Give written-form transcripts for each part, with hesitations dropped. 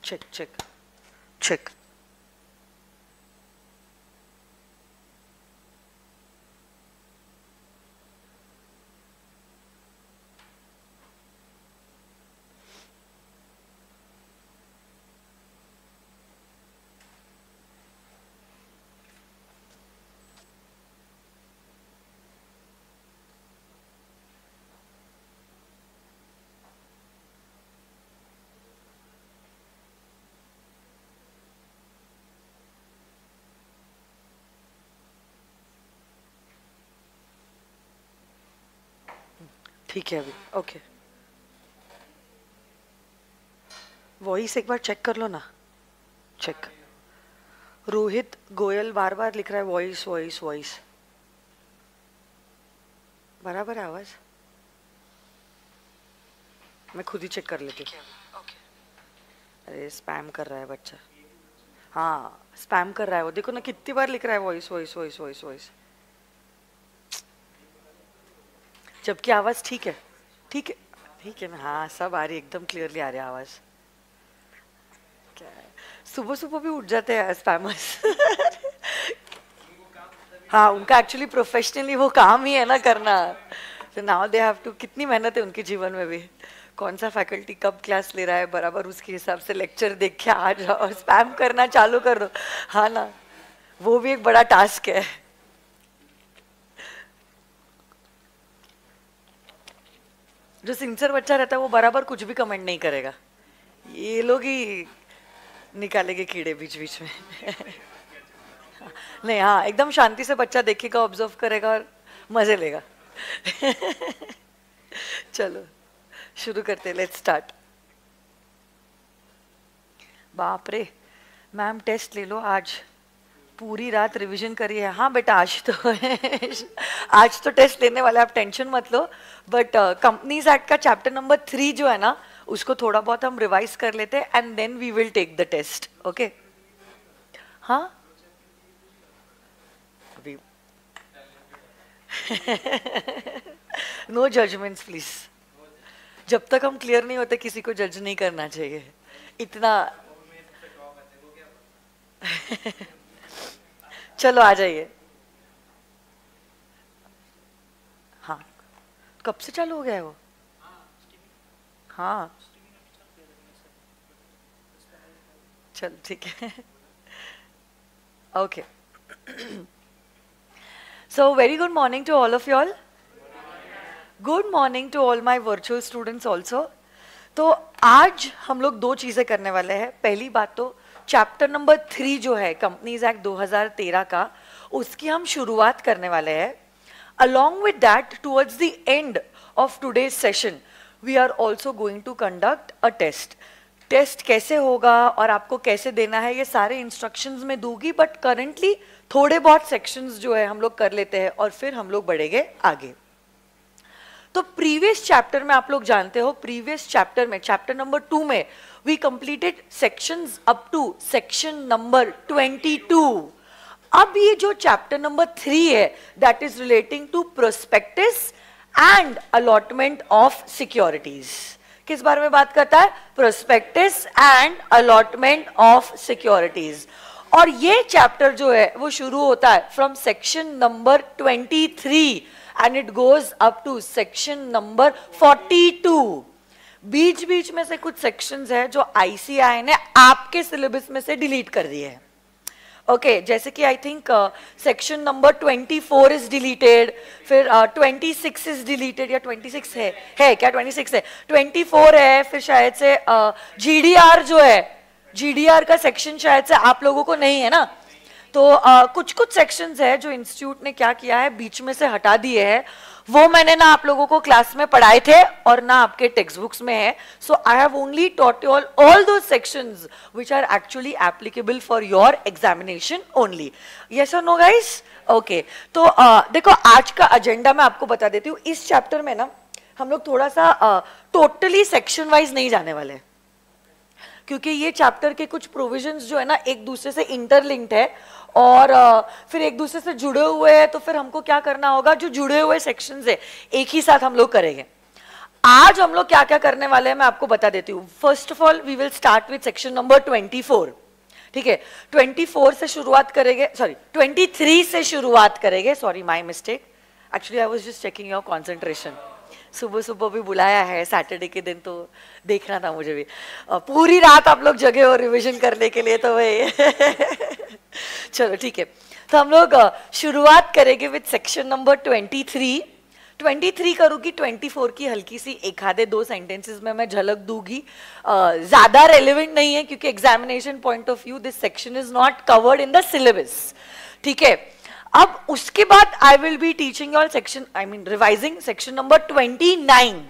check, check, check. ठीक है अभी ओके वॉइस एक बार चेक कर लो ना चेक रोहित गोयल बार बार लिख रहा है वॉइस वॉइस वॉइस बराबर है आवाज मैं खुद ही चेक कर लेती हूँ अरे स्पैम कर रहा है बच्चा हाँ स्पैम कर रहा है वो देखो ना कितनी बार लिख रहा है voice voice voice voice voice जबकि आवाज ठीक है ठीक है ठीक है हाँ सब आ रही एकदम क्लियरली आ रही है आवाज क्या है सुबह सुबह भी उठ जाते हैं स्पैमर्स हाँ उनका एक्चुअली प्रोफेशनली वो काम ही है ना करना तो नाउ दे हैव टू कितनी मेहनत है उनके जीवन में भी कौन सा फैकल्टी कब क्लास ले रहा है बराबर उसके हिसाब से लेक्चर देख के आ जाओ और स्पैम करना चालू कर दो हाँ ना वो भी एक बड़ा टास्क है जो सिंसियर बच्चा रहता है वो बराबर कुछ भी कमेंट नहीं करेगा ये लोग ही निकालेंगे कीड़े बीच बीच में नहीं हाँ एकदम शांति से बच्चा देखेगा ऑब्जर्व करेगा और मजे लेगा चलो शुरू करते लेट्स स्टार्ट बाप रे मैम टेस्ट ले लो आज पूरी रात रिवीजन करी है हाँ बेटा आज तो टेस्ट लेने वाले आप टेंशन मत लो बट कंपनीज एक्ट का चैप्टर नंबर 3 जो है ना उसको थोड़ा बहुत हम रिवाइज कर लेते हैं and then we will take the test okay हाँ अभी नो जजमेंट्स प्लीज जब तक हम क्लियर नहीं होते किसी को जज नहीं करना चाहिए इतना चलो आ जाइए हाँ कब से चालू हो गया है वो हाँ चलो ठीक है okay so very good morning to all of you all good morning to all my virtual students also तो आज हम लोग दो चीजें करने वाले हैं पहली बात तो चैप्टर नंबर 3 जो है कंपनीज एक्ट 2013 का उसकी हम शुरुआत करने वाले हैं along with that towards the end of today's session we are also going to conduct a test test कैसे होगा और आपको कैसे देना है ये सारे इंस्ट्रक्शंस में दूंगी बट करंटली थोड़े बहुत सेक्शंस जो है हम लोग कर लेते हैं और फिर हम लोग बढ़ेंगे आगे तो प्रीवियस चैप्टर में आप लोग जानते हो प्रीवियस चैप्टर में चैप्टर नंबर 2 में we completed sections up to section number 22 अब ये जो चैप्टर नंबर 3 है that is relating to prospectus and allotment of securities किस बारे में बात करता है prospectus and allotment of securities और ये चैप्टर जो है वो शुरू होता है from section number 23 and it goes up to section number 42 बीच बीच में से कुछ सेक्शंस है जो ICAI ने आपके सिलेबस में से डिलीट कर दिए हैं ओके जैसे कि I think section number 24 is deleted फिर 26 इज डिलीटेड या 26 है क्या 26 है 24 है फिर शायद से GDR जो है GDR का सेक्शन शायद से आप लोगों को नहीं है ना तो कुछ कुछ सेक्शंस है जो इंस्टीट्यूट ने क्या किया है बीच में से हटा दिए हैं वो मैंने ना आप लोगों को क्लास में पढ़ाए थे और ना आपके टेक्स्ट बुक्स में है so I have only taught you all those sections which are actually applicable for your examination only yes और नो गाइस ओके तो देखो आज का एजेंडा मैं आपको बता देती हूँ इस चैप्टर में ना हम लोग थोड़ा सा टोटली सेक्शन वाइज नहीं जाने वाले क्योंकि ये चैप्टर के कुछ प्रोविजंस जो है ना एक दूसरे से इंटरलिंक्ड है और फिर एक दूसरे से जुड़े हुए हैं तो फिर हमको क्या करना होगा जो जुड़े हुए सेक्शंस है एक ही साथ हम लोग करेंगे आज हम लोग क्या क्या करने वाले हैं मैं आपको बता देती हूँ. First of all we will start with section number 24. ठीक है, 24 से शुरुआत करेंगे, सॉरी 23 से शुरुआत करेंगे. Sorry my mistake, actually I was just checking your concentration. सुबह सुबह भी बुलाया है सैटरडे के दिन, तो देखना था मुझे भी. पूरी रात आप लोग जगे हो रिवीजन करने के लिए, तो वही चलो ठीक है. तो हम लोग शुरुआत करेंगे विद सेक्शन नंबर 23. 23 करूंगी, 24 की हल्की सी एक आधे दो सेंटेंसेस में मैं झलक दूंगी. ज्यादा रेलिवेंट नहीं है क्योंकि examination point of view this section is not covered in the syllabus. ठीक है, अब उसके बाद आई will be teaching all section, I mean revising section number 29.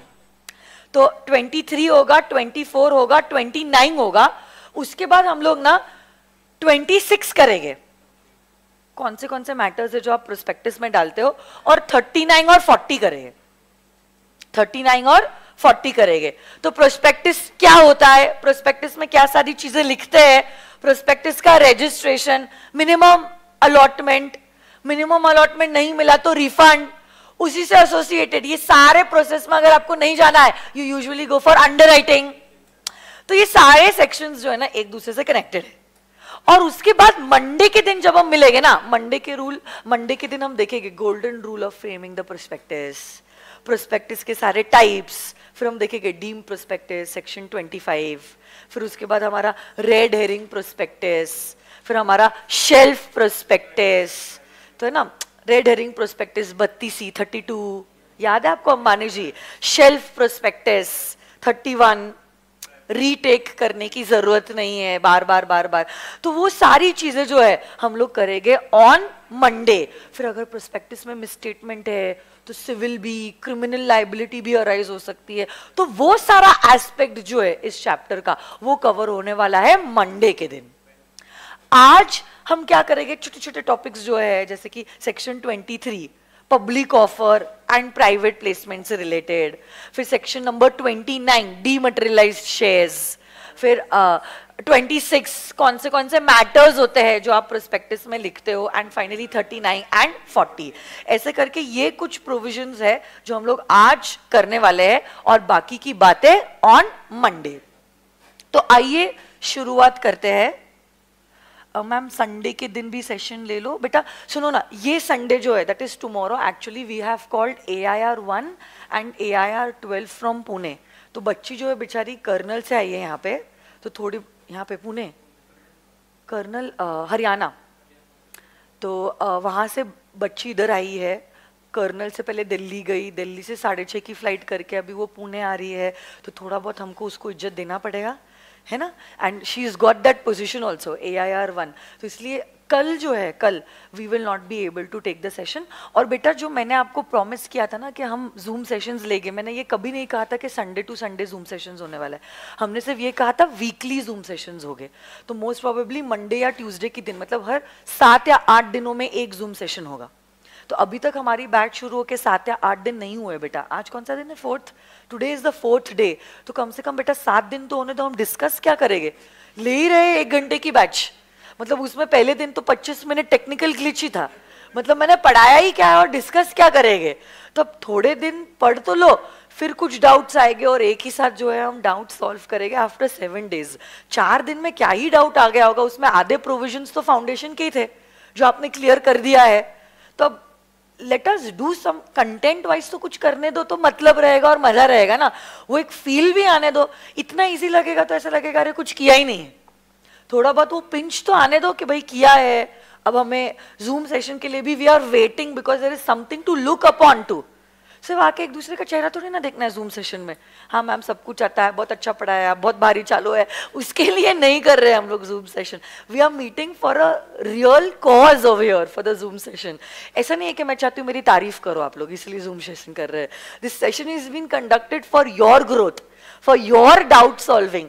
तो 23 होगा, 24 होगा, 29 होगा. उसके बाद हम लोग ना 26 करेंगे. कौन से मैटर्स है जो आप प्रोस्पेक्टस में डालते हो, और 39 और 40 करेंगे. 39 और 40 करेंगे. तो प्रोस्पेक्टस क्या होता है, प्रोस्पेक्टस में क्या सारी चीजें लिखते हैं, प्रोस्पेक्टस का रजिस्ट्रेशन, मिनिमम अलॉटमेंट नहीं मिला तो रिफंड, उसी से एसोसिएटेड ये सारे प्रोसेस में अगर आपको नहीं जाना है, you usually go for underwriting. तो ये सारे सेक्शंस जो है ना एक दूसरे से कनेक्टेड है. और उसके बाद मंडे के दिन जब हम मिलेंगे ना, मंडे के दिन हम देखेंगे golden rule of framing the prospectus, prospectus के सारे टाइप्स. फिर हम देखेंगे डीम प्रोस्पेक्टस सेक्शन 25. फिर उसके बाद हमारा रेड हेरिंग प्रोस्पेक्टस, फिर हमारा शेल्फ प्रोस्पेक्टस. तो है ना, रेड हेरिंग प्रोस्पेक्टस 32 32 याद है आपको अंबानी जी. शेल्फ प्रोस्पेक्टस 31, रीटेक करने की जरूरत नहीं है बार बार. तो वो सारी चीजें जो है हम लोग करेंगे ऑन मंडे. फिर अगर प्रोस्पेक्टस में मिसस्टेटमेंट है तो सिविल भी, क्रिमिनल लाइबिलिटी भी अराइज हो सकती है. तो वो सारा एस्पेक्ट जो है इस चैप्टर का वो कवर होने वाला है मंडे के दिन. आज हम क्या करेंगे, छोटे छोटे टॉपिक्स जो है, जैसे कि section 23 public offer and private placement से रिलेटेड. फिर सेक्शन नंबर 29 डीमटेरियलाइज्ड शेयर्स. फिर 26 कौन से मैटर्स होते हैं जो आप प्रोस्पेक्टस में लिखते हो. And finally 39 and 40. ऐसे करके ये कुछ प्रोविजंस है जो हम लोग आज करने वाले हैं, और बाकी की बातें ऑन मंडे. तो आइए शुरुआत करते हैं. मैम संडे के दिन भी सेशन ले लो बेटा. सुनो ना, ये संडे जो है that is tomorrow, actually we have called AIR 1 and AIR 12 from Pune. तो बच्ची जो है बेचारी कर्नल से आई है यहाँ पे, तो थोड़ी यहाँ पे पुणे कर्नल हरियाणा, तो वहाँ से बच्ची इधर आई है. कर्नल से पहले दिल्ली गई, दिल्ली से 6:30 की फ्लाइट करके अभी वो पुणे आ रही है. तो थोड़ा बहुत हमको उसको इज्जत देना पड़ेगा, है ना. And she is got that position also AIR 1. तो इसलिए कल जो है, कल we will not be able to take the session. और बेटा जो मैंने आपको प्रॉमिस किया था ना कि हम जूम सेशंस लेंगे, मैंने ये कभी नहीं कहा था कि Sunday to Sunday Zoom sessions होने वाला है. हमने सिर्फ ये कहा था वीकली जूम सेशंस होंगे. तो मोस्ट प्रोबेबली मंडे या ट्यूसडे के दिन, मतलब हर 7 या 8 दिनों में एक जूम सेशन होगा. तो अभी तक हमारी बैच शुरू होके 7 या 8 दिन नहीं हुए बेटा. आज कौन सा दिन है, 4th. Today is the 4th day. तो कम से कम बेटा 7 दिन तो होने दो. हम डिस्कस क्या करेंगे, ले ही रहे 1 घंटे की बैच. मतलब उसमें पहले दिन तो 25 मिनट टेक्निकल ग्लिच ही था. मतलब मैंने पढ़ाया ही क्या है और डिस्कस क्या करेंगे. तो अब थोड़े दिन पढ़ तो लो, फिर कुछ डाउट्स आएंगे और एक ही साथ जो है हम डाउट सॉल्व करेंगे आफ्टर 7 डेज. 4 दिन में क्या ही डाउट आ गया होगा. उसमें आधे प्रोविजंस तो फाउंडेशन के ही थे जो आपने क्लियर कर दिया है. तो अब let us do some content wise तो कुछ करने दो, तो मतलब रहेगा और मजा रहेगा ना. वो एक फील भी आने दो. इतना इजी लगेगा तो ऐसा लगेगा अरे कुछ किया ही नहीं है. थोड़ा बहुत वो पिंच तो आने दो कि भाई किया है. अब हमें जूम सेशन के लिए भी we are waiting because there is something to look upon too. सिर्फ आके एक दूसरे का चेहरा थोड़ी ना देखना है जूम सेशन में. हाँ मैम सब कुछ आता है, बहुत अच्छा पढ़ाया, बहुत भारी चालू है, उसके लिए नहीं कर रहे हम लोग Zoom session. We are meeting for a real cause over here for the Zoom session. ऐसा नहीं है कि मैं चाहती हूँ मेरी तारीफ करो आप लोग इसलिए जूम सेशन कर रहे हैं. This session is been conducted for your growth, for your doubt solving,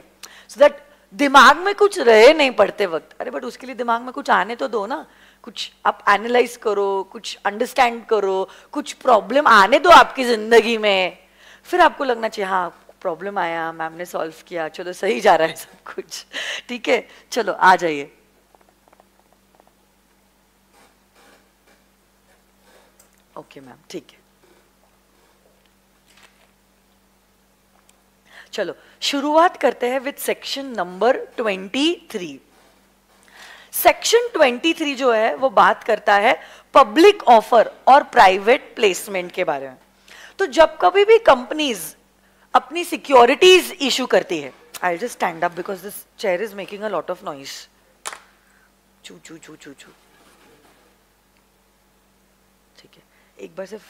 so that दिमाग में कुछ रहे नहीं पढ़ते वक्त. अरे बट उसके लिए दिमाग में कुछ आने तो दो ना. कुछ आप एनालाइज करो, कुछ अंडरस्टैंड करो, कुछ प्रॉब्लम आने दो आपकी जिंदगी में. फिर आपको लगना चाहिए हाँ प्रॉब्लम आया, मैम ने सॉल्व किया, चलो सही जा रहा है सब कुछ. ठीक है, चलो आ जाइए. ओके मैम, ठीक है. चलो शुरुआत करते हैं विद सेक्शन नंबर 23। सेक्शन 23 जो है वो बात करता है पब्लिक ऑफर और प्राइवेट प्लेसमेंट के बारे में। तो जब कभी भी कंपनीज अपनी सिक्योरिटीज इशू करती है, I just stand up because this chair is making a lot of noise. चू चू चू चू चू। ठीक है, एक बार सिर्फ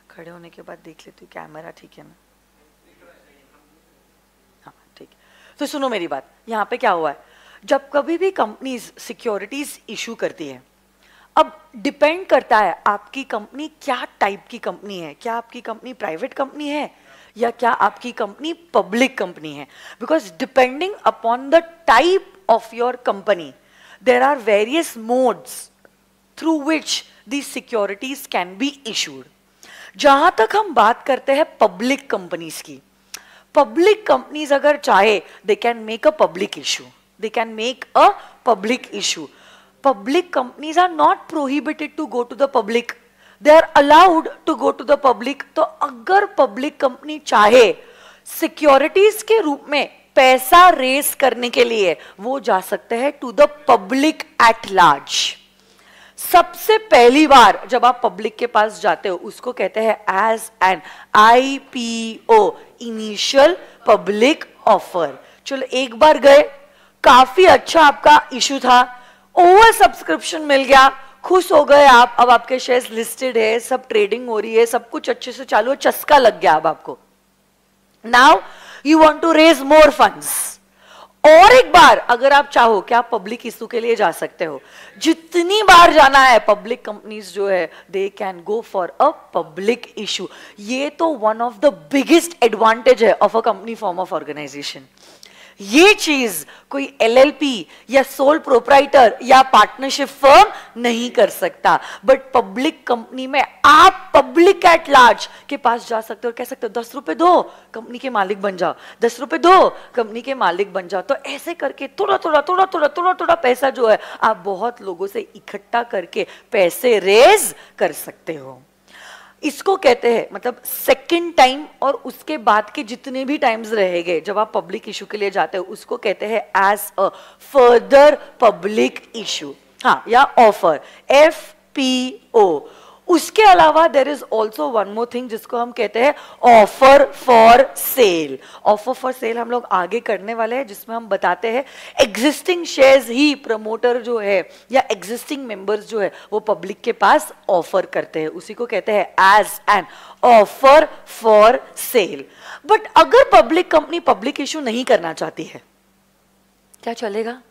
खड़े होने के बाद देख लेती हूँ कैमरा ठीक है ना? हाँ ठीक है। तो सुनो मेरी बात, यहाँ पे क्या हुआ है, जब कभी भी कंपनीज सिक्योरिटीज इशू करती है, अब डिपेंड करता है आपकी कंपनी क्या टाइप की कंपनी है, क्या आपकी कंपनी प्राइवेट कंपनी है या क्या आपकी कंपनी पब्लिक कंपनी है। Because depending upon the type of your company there are various modes through which the securities can be issued. जहां तक हम बात करते हैं पब्लिक कंपनीज की, पब्लिक कंपनीज अगर चाहे they can make a public issue, they can make a public issue. Public companies are not prohibited to go to the public, they are allowed to go to the public. तो अगर public company चाहे securities के रूप में पैसा race करने के लिए, वो जा सकते हैं to the public at large. सबसे पहली बार जब आप पब्लिक के पास जाते हो उसको कहते हैं as an IPO, initial public offer. चलो एक बार गए, काफी अच्छा आपका इशू था, ओवर सब्सक्रिप्शन मिल गया, खुश हो गए आप, अब आपके शेयर्स लिस्टेड है, सब ट्रेडिंग हो रही है, सब कुछ अच्छे से चालू है, चस्का लग गया अब आपको। Now you want to raise more funds. और एक बार अगर आप चाहो कि आप पब्लिक इशू के लिए जा सकते हो, जितनी बार जाना है पब्लिक कंपनीज जो है they can go for a public issue. ये तो one of the biggest advantage है of a company form of organisation. ये चीज कोई LLP या सोल प्रोप्राइटर या पार्टनरशिप फर्म नहीं कर सकता, बट पब्लिक कंपनी में आप पब्लिक एट लार्ज के पास जा सकते हो और कह सकते हो 10 रुपए दो कंपनी के मालिक बन जाओ, 10 रुपए दो कंपनी के मालिक बन जाओ। तो ऐसे करके थोड़ा थोड़ा थोड़ा थोड़ा थोड़ा थोड़ा पैसा जो है आप बहुत लोगों से इकट्ठा करके पैसे रेज कर सकते हो। इसको कहते हैं, मतलब सेकंड टाइम और उसके बाद के जितने भी टाइम्स रहेंगे जब आप पब्लिक इशू के लिए जाते हो उसको कहते हैं as a further public issue, हाँ, या ऑफर, FPO। उसके अलावा there is also one more thing जिसको हम कहते हैं offer for sale. Offer for sale हम लोग आगे करने वाले हैं, जिसमें हम बताते हैं एग्जिस्टिंग शेयर्स ही प्रमोटर जो है या एग्जिस्टिंग मेंबर्स जो है वो पब्लिक के पास ऑफर करते हैं, उसी को कहते हैं as an offer for sale. But अगर पब्लिक कंपनी पब्लिक इशू नहीं करना चाहती है, क्या चलेगा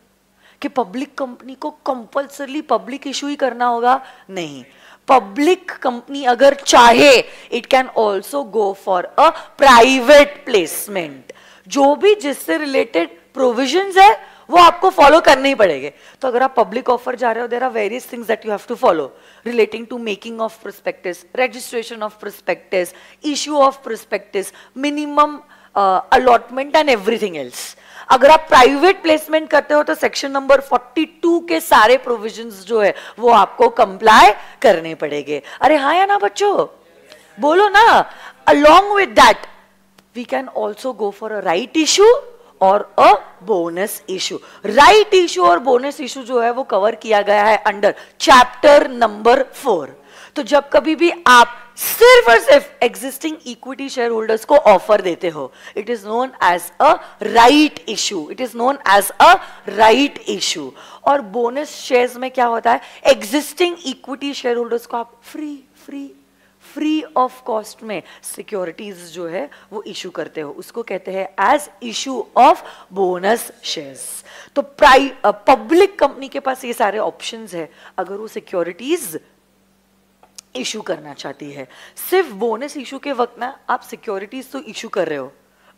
कि पब्लिक कंपनी को कंपल्सरली पब्लिक इशू ही करना होगा? नहीं, पब्लिक कंपनी अगर चाहे it can also go for a private placement. जो भी जिससे रिलेटेड प्रोविजंस है वो आपको फॉलो करने ही पड़ेंगे। तो अगर आप पब्लिक ऑफर जा रहे हो, there are various things that you have to follow relating to making of prospectus, registration of prospectus, issue of prospectus, minimum allotment and everything else. अगर आप प्राइवेट प्लेसमेंट करते हो तो सेक्शन नंबर 42 के सारे प्रोविजंस जो है वो आपको कंप्लाई करने पड़ेंगे। अरे हाँ या ना बच्चों, बोलो ना। Along with that we can also go for a right issue और a bonus issue. Right issue और बोनस इशू जो है वो कवर किया गया है अंडर चैप्टर नंबर 4। तो जब कभी भी आप सिर्फ और सिर्फ एग्जिस्टिंग इक्विटी शेयर होल्डर्स को ऑफर देते हो, it is known as a right issue, it is known as a right issue. और बोनस शेयर्स में क्या होता है, एग्जिस्टिंग इक्विटी शेयर होल्डर्स को आप फ्री ऑफ कॉस्ट में सिक्योरिटीज जो है वो इशू करते हो, उसको कहते हैं as issue of bonus shares. तो पब्लिक कंपनी के पास ये सारे ऑप्शंस है अगर वो सिक्योरिटीज इशू करना चाहती है। सिर्फ बोनस इशू के वक्त ना आप सिक्योरिटीज तो इशू कर रहे हो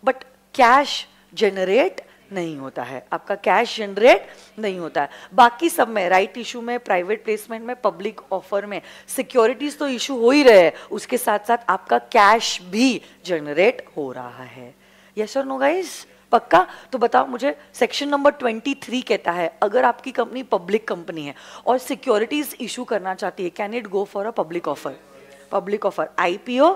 बट कैश जनरेट नहीं होता है, आपका कैश जनरेट नहीं होता है। बाकी सब में, राइट इशू में, प्राइवेट प्लेसमेंट में, पब्लिक ऑफर में सिक्योरिटीज तो इशू हो ही रहे हैं, उसके साथ साथ आपका कैश भी जनरेट हो रहा है। यस और नो गाइस, पक्का? तो बताओ मुझे, सेक्शन नंबर 23 कहता है अगर आपकी कंपनी पब्लिक कंपनी है और सिक्योरिटीज इशू करना चाहती है, can it go for a public offer? Public offer IPO,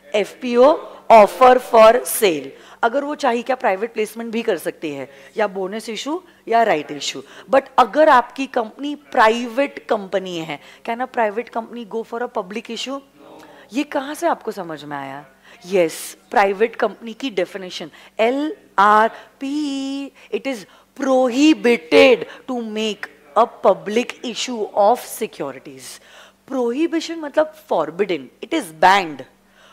FPO offer for cell. अगर वो चाहिए क्या प्राइवेट प्लेसमेंट भी कर सकती है, या बोनस इशू या राइट इशू। बट अगर आपकी कंपनी प्राइवेट कंपनी है, can a private company go for a public issue? ये कहां से आपको समझ में आया? यस, प्राइवेट कंपनी की definition LRP, it is prohibited to make a public issue of securities. Prohibition मतलब फॉरबिडन, इट इज बैंड।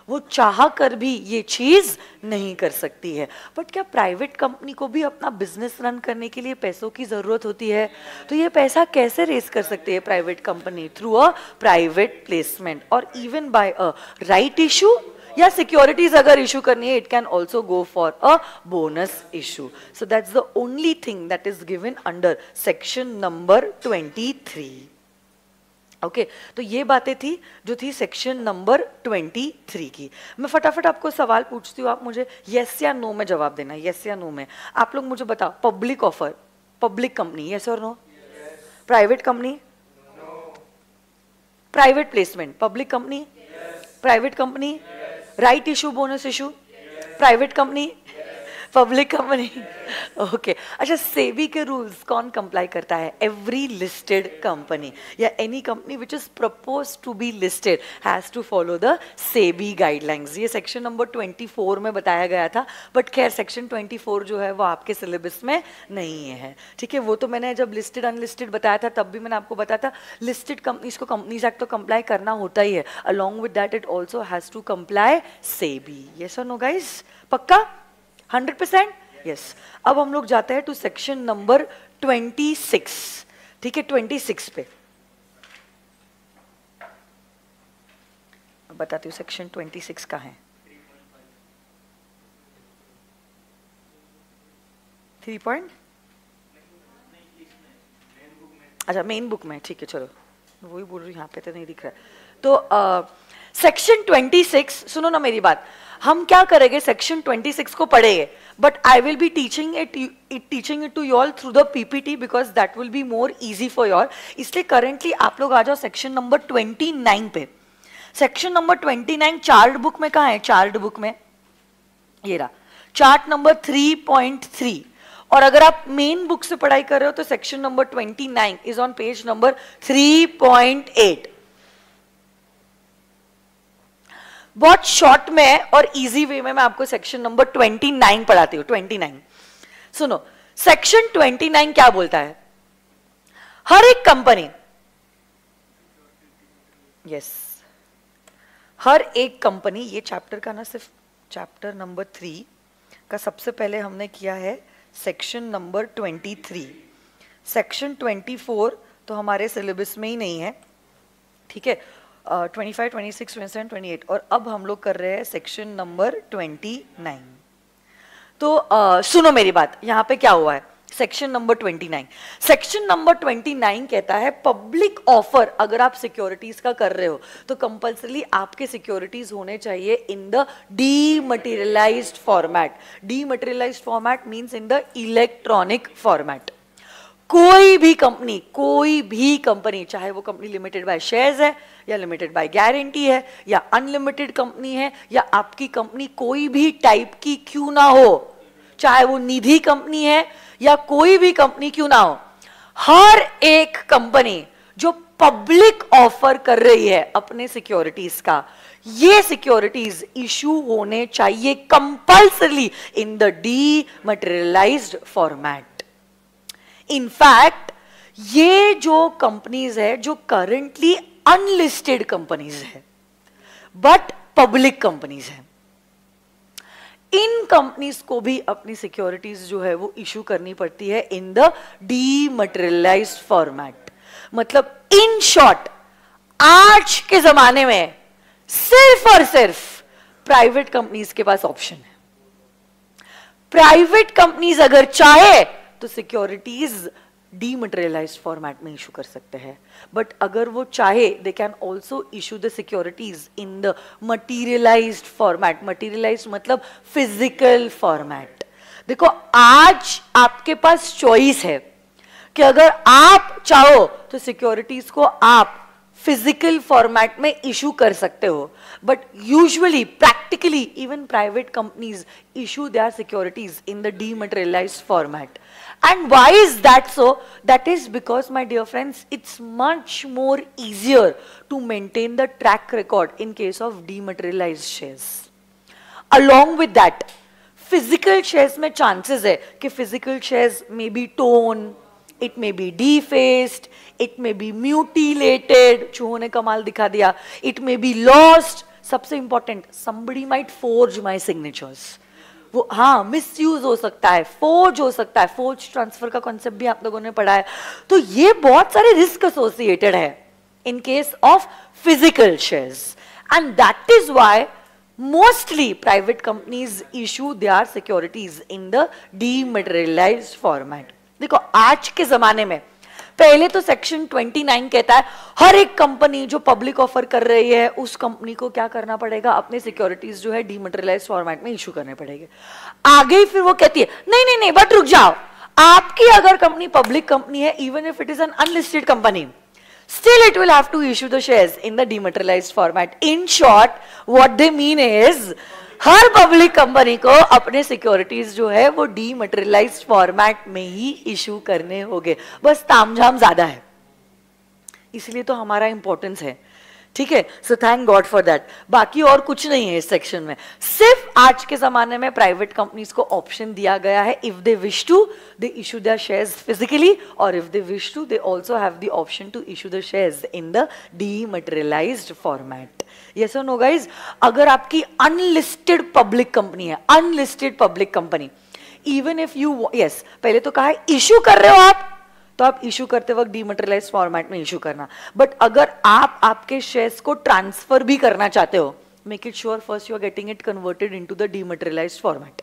वो चाह कर भी ये चीज नहीं कर सकती है। बट क्या प्राइवेट कंपनी को भी अपना बिजनेस रन करने के लिए पैसों की जरूरत होती है? तो ये पैसा कैसे रेज कर सकती है private company? Through a private placement और even by a right issue, या सिक्योरिटीज अगर इशू करनी है, it can also go for a bonus issue. So that's the only thing that is given under section number 23। Okay, तो ये बातें थी जो थी सेक्शन नंबर 23 की। मैं फटाफट आपको सवाल पूछती हूँ, आप मुझे यस या नो में जवाब देना। यस या नो में आप लोग मुझे बताओ, public offer, public company, yes और नो? Private company, private placement, public company, private company, right issue, bonus issue, private company, public company. Okay, अच्छा, सेबी के रूल्स कौन कंप्लाई करता है? एवरी लिस्टेड कंपनी या any company which is propose to be listed has to follow the SEBI guidelines. ये section number 24 में बताया गया था, बट खैर सेक्शन 24 जो है वो आपके सिलेबस में नहीं है, ठीक है। वो तो मैंने जब लिस्टेड अनलिस्टेड बताया था तब भी मैंने आपको बताया था, लिस्टेड कंपनीज को कंपनीज एक्ट तो कंप्लाई करना होता ही है, along with that it also has to comply SEBI. Yes और नो गाइज? पक्का 100%? यस। अब हम लोग जाते हैं टू सेक्शन नंबर 26, ठीक है। 26 पे बताती हूँ सेक्शन 26 का है। 3 पॉइंट, अच्छा मेन बुक में, ठीक है, चलो वही बोल रही हूँ, यहाँ पे तो नहीं दिख रहा है। तो सेक्शन 26, सुनो ना मेरी बात, हम क्या करेंगे, सेक्शन 26 को पढ़ेंगे, but I will be teaching it to you all through the PPT, because that will be more easy for you all. इसलिए करंटली आप लोग आ जाओ सेक्शन नंबर 29 पे। सेक्शन नंबर 29 चार्ट बुक में कहाँ है? चार्ट बुक में ये रहा, चार्ट नंबर 3.3। और अगर आप मेन बुक से पढ़ाई कर रहे हो तो section number 29 is on page number 3.8। बहुत शॉर्ट में और इजी वे में मैं आपको सेक्शन नंबर 29 पढ़ाती हूँ। 29 सुनो, सेक्शन 29 क्या बोलता है? हर एक कंपनी, यस, हर एक कंपनी, ये चैप्टर का ना सिर्फ चैप्टर नंबर 3 का सबसे पहले हमने किया है सेक्शन नंबर 23। सेक्शन 24 तो हमारे सिलेबस में ही नहीं है, ठीक है। 25, 26, 27, 28 और अब हम लोग कर रहे हैं सेक्शन नंबर 29। तो सुनो मेरी बात, यहाँ पे क्या हुआ है? सेक्शन नंबर 29, सेक्शन नंबर 29 कहता है पब्लिक ऑफर अगर आप सिक्योरिटीज का कर रहे हो तो कंपल्सरी आपके सिक्योरिटीज होने चाहिए in the dematerialised format. Dematerialized format means in the electronic format. कोई भी कंपनी, चाहे वो कंपनी लिमिटेड बाय शेयर्स है या लिमिटेड बाय गारंटी है या अनलिमिटेड कंपनी है या आपकी कंपनी कोई भी टाइप की क्यों ना हो, चाहे वो निधि कंपनी है या कोई भी कंपनी क्यों ना हो, हर एक कंपनी जो पब्लिक ऑफर कर रही है अपने सिक्योरिटीज का, ये सिक्योरिटीज इशू होने चाहिए compulsorily in the dematerialised format. In fact ये जो कंपनीज है जो करंटली अनलिस्टेड कंपनीज है बट पब्लिक कंपनीज है, इन कंपनीज को भी अपनी सिक्योरिटीज जो है वो इशू करनी पड़ती है इन द डीमटेरियलाइज्ड फॉर्मेट। मतलब इन शॉर्ट आज के जमाने में सिर्फ और सिर्फ प्राइवेट कंपनीज के पास ऑप्शन है। प्राइवेट कंपनीज अगर चाहे तो सिक्योरिटीज डीमटेरियलाइज्ड फॉर्मेट में इशू कर सकते हैं, बट अगर वो चाहे they can also issue the securities in the materialised format. Materialised मतलब फिजिकल फॉर्मेट। देखो आज आपके पास चॉइस है कि अगर आप चाहो तो सिक्योरिटीज को आप फिजिकल फॉर्मेट में इशू कर सकते हो, but usually practically even private companies issue their securities in the dematerialised format. And why is that so? That is because, my dear friends, it's much more easier to maintain the track record in case of dematerialized shares. Along with that, physical shares में chances है कि physical shares may be torn, it may be defaced, it may be mutilated, चूहों ने कमाल दिखा दिया, it may be lost. सबसे important, somebody might forge my signatures. वो हाँ मिसयूज हो सकता है, फोर्ज हो सकता है, फोर्ज ट्रांसफर का कॉन्सेप्ट भी आप लोगों ने पढ़ा है. तो ये बहुत सारे रिस्क एसोसिएटेड है in case of physical shares, and that is why mostly private companies issue their securities in the dematerialised format. देखो आज के जमाने में पहले तो सेक्शन 29 कहता है हर एक कंपनी जो पब्लिक ऑफर कर रही है उस कंपनी को क्या करना पड़ेगा, अपने सिक्योरिटीज जो है डीमटेरियलाइज्ड फॉर्मेट में इशू करने पड़ेंगे. आगे फिर वो कहती है नहीं नहीं नहीं बट रुक जाओ, आपकी अगर कंपनी पब्लिक कंपनी है, even if it is an unlisted company, still it will have to issue the shares in the dematerialized format. In short, what they mean is her public company को अपने securities जो है वो dematerialised format में ही issue करने होंगे. बस तामझाम ज्यादा है, इसलिए तो हमारा इंपॉर्टेंस है. ठीक है, so thank God for that. बाकी और कुछ नहीं है इस सेक्शन में. सिर्फ आज के जमाने में प्राइवेट कंपनीज को ऑप्शन दिया गया है, if they wish to they issue their shares physically, और if they wish to they also have the option to issue the shares in the dematerialised format. Yes और नो गाइज? अगर आपकी unlisted public company है, unlisted public company, even if you yes पहले तो कहा है issue कर रहे हो आप, तो आप इशू करते वक्त डीमटेरियलाइज्ड फॉर्मेट में इशू करना. बट अगर आप आपके शेयर्स को ट्रांसफर भी करना चाहते हो, make it sure first you are getting it converted into the dematerialised format.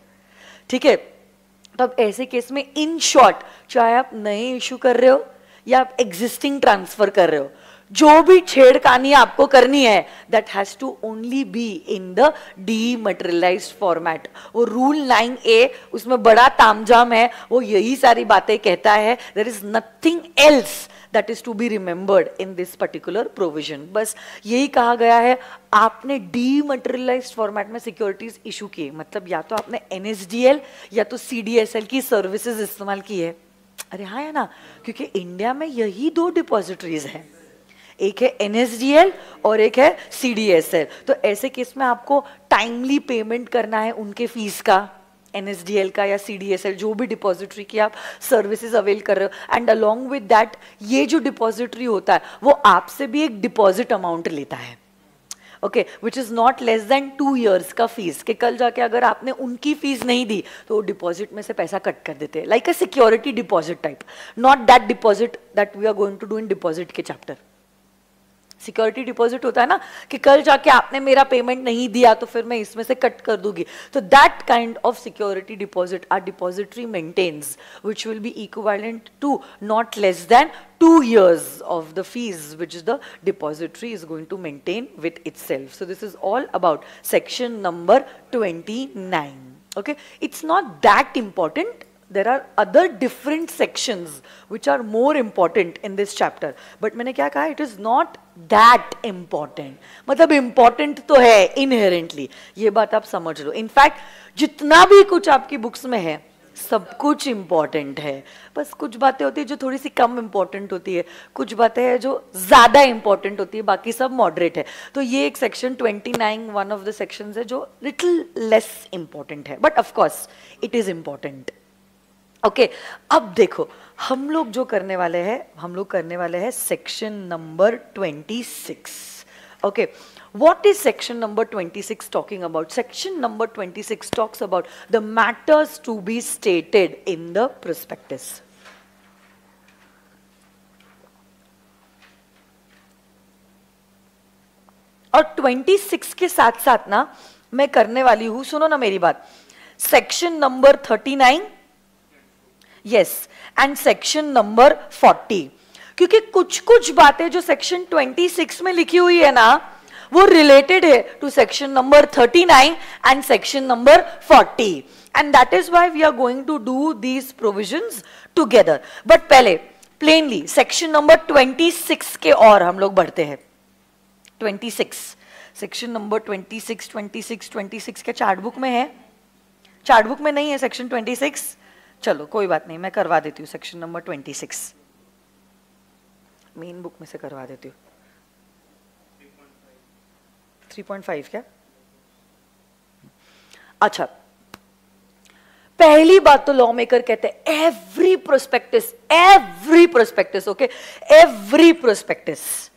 ठीक है, तो अब ऐसे केस में इन शॉर्ट चाहे आप नए इशू कर रहे हो या आप एग्जिस्टिंग ट्रांसफर कर रहे हो, जो भी छेड़खानी आपको करनी है that has to only be in the dematerialised format. वो रूल 9A उसमें बड़ा तामझाम है, वो यही सारी बातें कहता है. There is nothing else that is to be remembered in this particular provision. बस यही कहा गया है, आपने डीमटेरियलाइज्ड फॉर्मेट में सिक्योरिटीज इशू किए, मतलब या तो आपने NSDL या तो CDSL की सर्विसेज इस्तेमाल की है. अरे हाँ है ना, क्योंकि इंडिया में यही दो डिपॉजिटरीज हैं, एक है NSDL और एक है CDSL. तो ऐसे केस में आपको टाइमली पेमेंट करना है उनके फीस का, NSDL का या CDSL, जो भी डिपॉजिटरी की आप सर्विसेज अवेल कर रहे हो. एंड अलोंग विद दैट ये जो डिपॉजिटरी होता है वो आपसे भी एक डिपॉजिट अमाउंट लेता है, okay, which is not less than 2 years का फीस. कि कल जाके अगर आपने उनकी फीस नहीं दी तो डिपॉजिट में से पैसा कट कर देते हैं, like a security deposit type. Not that deposit that we are going to do in deposit के चैप्टर. सिक्योरिटी डिपॉजिट होता है ना कि कल जाके आपने मेरा पेमेंट नहीं दिया तो फिर मैं इसमें से कट कर दूंगी. तो that kind of security deposit are depository maintains which will be equivalent to not less than 2 years of the fees which the depository is going to maintain with itself. So this is all about section number 29. Okay, it's not that important. There are other different sections which are more important in this chapter. But मैंने क्या कहा, it is not that important. मतलब important तो है inherently. ये बात आप समझ लो. In fact, जितना भी कुछ आपकी बुक्स में है सब कुछ important है. बस कुछ बातें होती है जो थोड़ी सी कम important होती है, कुछ बातें हैं जो ज़्यादा important होती है, बाकी सब moderate है. तो ये एक section 29 one of the sections है जो little less important है. But of course, it is important. Okay, अब देखो हम लोग जो करने वाले हैं, हम लोग करने वाले हैं section number 26. Okay, what is section number 26 talking about? Section number 26 talks about the matters to be stated in the prospectus. और 26 के साथ साथ ना मैं करने वाली हूं, सुनो ना मेरी बात, section number 39 yes and section number 40. क्योंकि कुछ कुछ बातें जो सेक्शन 26 में लिखी हुई है ना वो रिलेटेड है to section number 39 and section number 40, and that is why we are going to do these provisions together. But पहले प्लेनली सेक्शन नंबर 26 के और हम लोग बढ़ते हैं. 26, सेक्शन नंबर 26, 26, 26 क्या चार्ट बुक में है? चार्ट बुक में नहीं है सेक्शन 26। चलो कोई बात नहीं, मैं करवा देती हूँ सेक्शन नंबर 26, मेन बुक में से करवा देती हूँ। 3.5 क्या? अच्छा, पहली बात तो लॉ मेकर कहते हैं every prospectus, okay, every prospectus.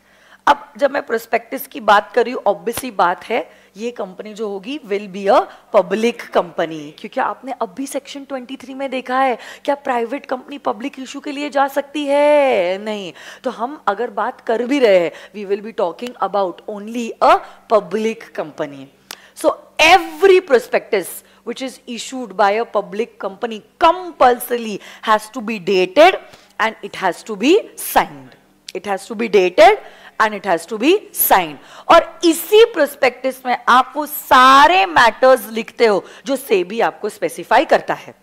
अब जब मैं प्रोस्पेक्टस की बात कर रही हूं, ऑब्वियसली बात है ये कंपनी जो होगी will be a public company, क्योंकि आपने अभी सेक्शन 23 में देखा है क्या प्राइवेट कंपनी पब्लिक इशू के लिए जा सकती है? नहीं। तो हम अगर बात कर भी रहे हैं, we will be talking about only a public company. So every prospectus which is issued by a public company compulsorily has to be dated and it has to be signed. It has to be dated and it has to be signed. और इसी prospectus में आप वो सारे matters लिखते हो जो सेबी आपको स्पेसिफाई करता है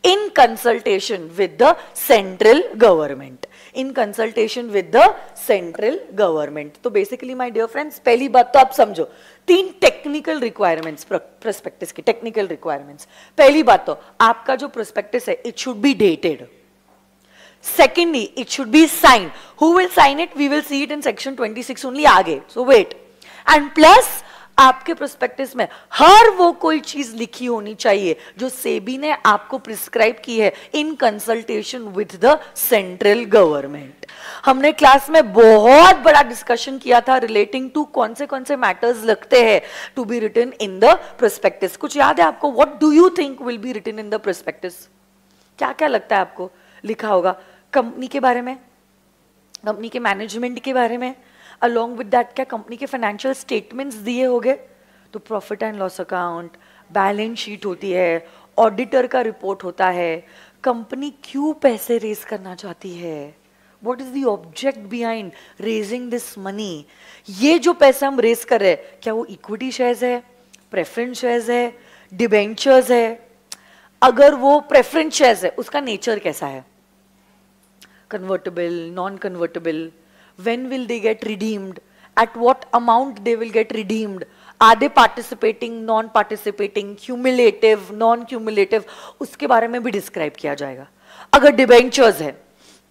in consultation with the central government. In consultation with the central government. तो basically my dear friends, पहली बात तो आप समझो, 3 टेक्निकल रिक्वायरमेंट्स प्रोस्पेक्टस की, टेक्निकल रिक्वायरमेंट्स। पहली बात तो आपका जो प्रोस्पेक्टस है it should be dated. Secondly, it should be signed. Who will sign it? We will see it in section 26 only आगे. So wait. And plus आपके प्रोस्पेक्टस में हर वो कोई चीज लिखी होनी चाहिए जो सेबी ने आपको प्रिस्क्राइब की है in consultation with the central government. हमने क्लास में बहुत बड़ा डिस्कशन किया था रिलेटिंग टू कौन से मैटर्स लगते हैं to be written in the prospectus. कुछ याद है आपको? What do you think will be written in the prospectus? क्या क्या लगता है आपको लिखा होगा? कंपनी के बारे में, कंपनी के मैनेजमेंट के बारे में, अलॉन्ग विद दैट क्या कंपनी के फाइनेंशियल स्टेटमेंट्स दिए होंगे, तो profit and loss account, balance sheet होती है, ऑडिटर का रिपोर्ट होता है, कंपनी क्यों पैसे रेज करना चाहती है, what is the object behind raising this money, ये जो पैसा हम रेज कर रहे हैं क्या वो इक्विटी शेयर्स है, प्रेफरेंस शेयर्स है, डिबेंचर्स है, अगर वो प्रेफरेंस शेयर्स है उसका नेचर कैसा है, convertible, non convertible, when will they get redeemed, at what amount they will get redeemed, are they participating, non participating, cumulative, non cumulative, उसके बारे में भी डिस्क्राइब किया जाएगा। अगर डिबेंचर्स है,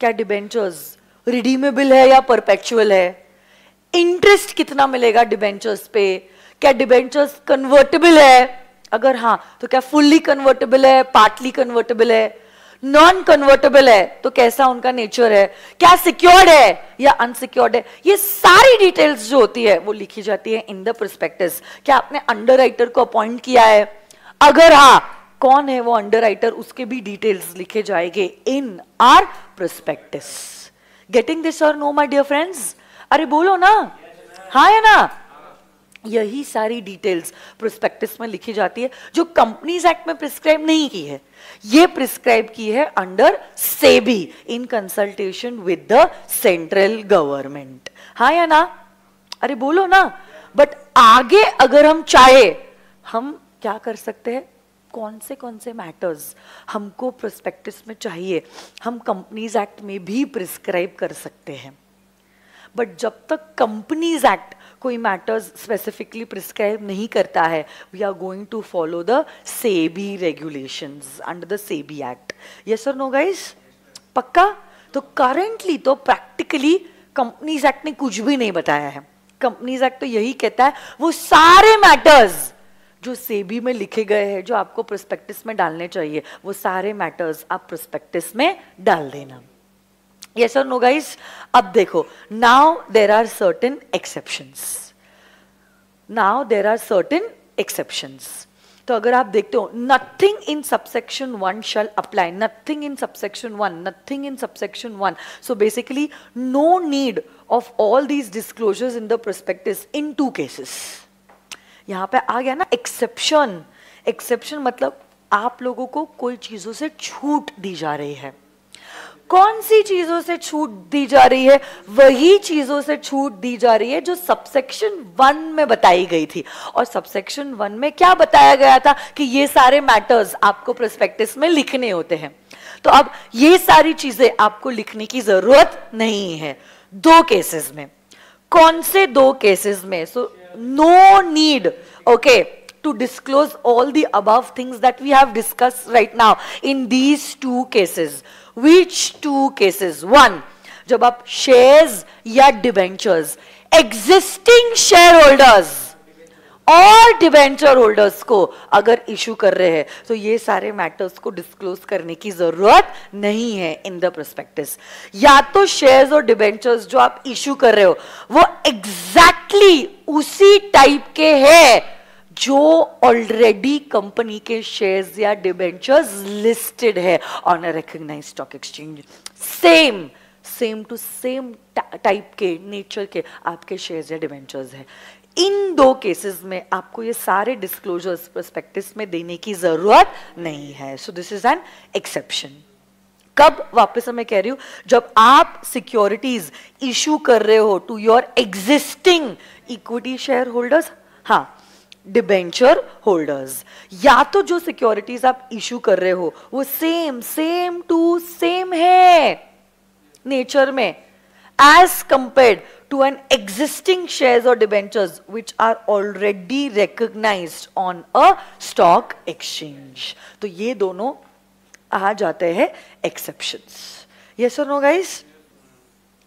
क्या डिबेंचर्स रिडीमेबल है या परपेचुअल है, इंटरेस्ट कितना मिलेगा डिबेंचर्स पे, क्या डिबेंचर्स कन्वर्टेबल है, अगर हाँ तो क्या फुल्ली कन्वर्टेबल है, पार्टली कन्वर्टेबल है, नॉन कन्वर्टेबल है तो कैसा उनका नेचर है, क्या सिक्योर्ड है या अनसिक्योर्ड है, ये सारी डिटेल्स जो होती है वो लिखी जाती है इन द प्रोस्पेक्टस। क्या आपने अंडरराइटर को अपॉइंट किया है, अगर हाँ कौन है वो अंडरराइटर, उसके भी डिटेल्स लिखे जाएंगे इन आर प्रोस्पेक्टस। गेटिंग दिस और नो माय डियर फ्रेंड्स? अरे बोलो ना, हाँ है ना? यही सारी डिटेल्स प्रोस्पेक्टस में लिखी जाती है जो कंपनीज एक्ट में प्रिस्क्राइब नहीं की है, ये प्रिस्क्राइब की है under SEBI in consultation with the central government. हाँ या ना? अरे बोलो ना। बट आगे अगर हम चाहे हम क्या कर सकते हैं, कौन से मैटर्स हमको प्रोस्पेक्टस में चाहिए हम कंपनीज एक्ट में भी प्रिस्क्राइब कर सकते हैं। बट जब तक कंपनीज एक्ट कोई मैटर्स स्पेसिफिकली प्रिस्क्राइब नहीं करता है, we are going to follow the SEBI regulations under the SEBI act. Yes और नो गाइस? पक्का? तो करेंटली तो प्रैक्टिकली कंपनीज एक्ट ने कुछ भी नहीं बताया है। कंपनीज एक्ट तो यही कहता है वो सारे मैटर्स जो सेबी में लिखे गए हैं जो आपको प्रोस्पेक्टस में डालने चाहिए, वो सारे मैटर्स आप प्रोस्पेक्टस में डाल देना। Yes or no guys? अब देखो, now there are certain exceptions. Now there are certain exceptions. तो अगर आप देखते हो nothing in subsection 1 shall apply, nothing in subsection 1, nothing in subsection 1. So basically no need of all these disclosures in the prospectus in 2 cases. यहाँ पे आ गया ना exception. Exception मतलब आप लोगों को कोई चीजों से छूट दी जा रही है। कौन सी चीजों से छूट दी जा रही है? वही चीजों से छूट दी जा रही है जो सबसेक्शन 1 में बताई गई थी। और सबसेक्शन 1 में क्या बताया गया था कि ये सारे मैटर्स आपको प्रोस्पेक्टस में लिखने होते हैं। तो अब ये सारी चीजें आपको लिखने की जरूरत नहीं है 2 केसेस में। कौन से दो केसेस में? So no need okay to disclose all the above things that we have discussed right now in these two cases. Which two cases? One, जब आप shares या debentures existing shareholders और डिवेंचर होल्डर्स को अगर issue कर रहे हैं तो ये सारे मैटर्स को डिस्क्लोज करने की जरूरत नहीं है इन द प्रोस्पेक्टस. या तो शेयर्स और डिवेंचर्स जो आप इशू कर रहे हो वो एग्जैक्टली उसी टाइप के हैं जो ऑलरेडी कंपनी के शेयर्स या डिवेंचर्स लिस्टेड है on a recognised stock exchange. Same to same type के नेचर के आपके शेयर्स या डिवेंचर्स है. इन दो केसेस में आपको ये सारे डिस्क्लोजर्स प्रोस्पेक्टस में देने की जरूरत नहीं है. So this is an exception. कब? वापस मैं कह रही हूं, जब आप सिक्योरिटीज इशू कर रहे हो to your existing equity share holders, हाँ डिबेंचर होल्डर्स, या तो जो सिक्योरिटीज आप इशू कर रहे हो वो सेम टू सेम है नेचर में as compared to an existing shares or debentures which are already recognized on a stock exchange. तो ये दोनों आ जाते हैं exceptions. Yes or no guys?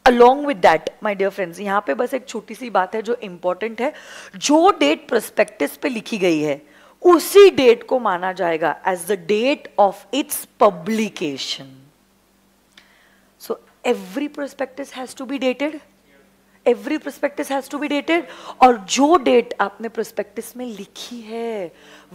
Along with that, my dear friends, यहाँ पे बस एक छोटी सी बात है जो important है. जो डेट prospectus पे लिखी गई है उसी डेट को माना जाएगा as the date of its publication. Every prospectus has to be dated. Every prospectus has to be dated. और जो डेट आपने prospectus में लिखी है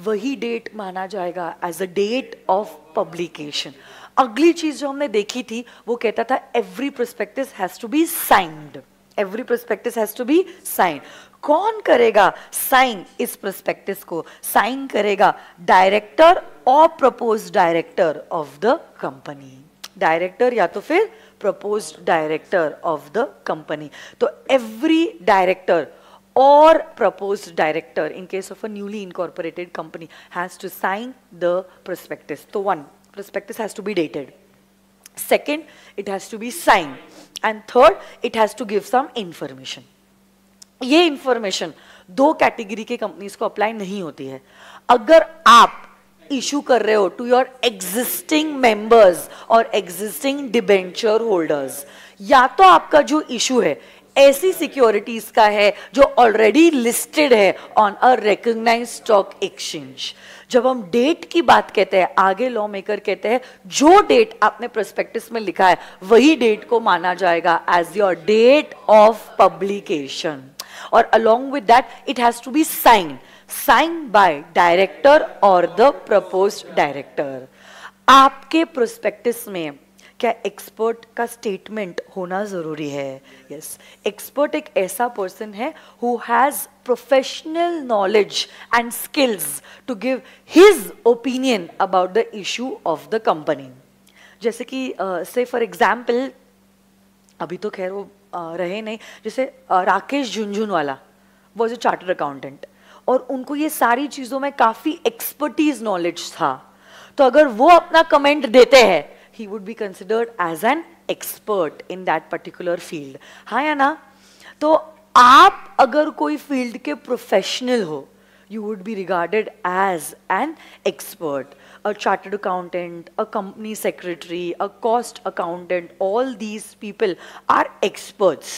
वही डेट माना जाएगा as a date of publication. अगली चीज जो हमने देखी थी वो कहता था every prospectus has to be signed. Every prospectus has to be signed. कौन करेगा साइन इस prospectus को? साइन करेगा डायरेक्टर और proposed director of the company. Director या तो फिर proposed director of the company. So every director or proposed director in case of a newly incorporated company has to sign the prospectus. So one, prospectus has to be dated. Second, it has to be signed. And third, it has to give some information. ये information दो category के companies को apply नहीं होती है. अगर आप issue कर रहे हो टू योर एग्जिस्टिंग मेंबर्स और एग्जिस्टिंग डिबेंचर होल्डर्स, या तो आपका जो इशू है ऐसी सिक्योरिटीज का है जो ऑलरेडी लिस्टेड है on a recognised stock exchange. जब हम डेट की बात कहते हैं, आगे लॉ मेकर कहते हैं जो डेट आपने प्रोस्पेक्टस में लिखा है वही डेट को माना जाएगा as your date of publication. और along with that it has to be signed by director or the proposed director. आपके प्रोस्पेक्टस में क्या एक्सपर्ट का स्टेटमेंट होना जरूरी है? यस, एक्सपर्ट एक ऐसा पर्सन है who has professional knowledge and skills to give his opinion about the issue of the company. जैसे कि से फॉर एग्जाम्पल, अभी तो खैर वो रहे नहीं, जैसे Rakesh Jhunjhunwala was a chartered accountant और उनको ये सारी चीजों में काफी एक्सपर्टीज नॉलेज था, तो अगर वो अपना कमेंट देते हैं he would be considered as an expert in that particular field. हाँ या ना? तो आप अगर कोई फील्ड के प्रोफेशनल हो, you would be regarded as an expert. A chartered accountant, a company secretary, a cost accountant, all these people are experts.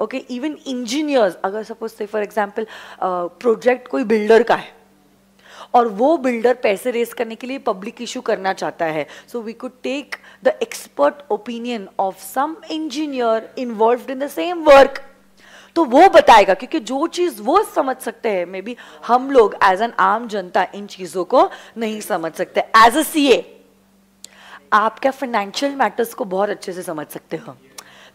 Okay, even engineers, अगर सपोज से फॉर एग्जाम्पल प्रोजेक्ट कोई बिल्डर का है और वो builder पैसे race करने के लिए पब्लिक इशू करना चाहता है, so we could take the expert opinion of some engineer involved in the same work. तो वो बताएगा, क्योंकि जो चीज वो समझ सकते हैं मे बी हम लोग एज एन आम जनता इन चीजों को नहीं समझ सकते. एज अ सीए आप क्या फाइनेंशियल मैटर्स को बहुत अच्छे से समझ सकते हो,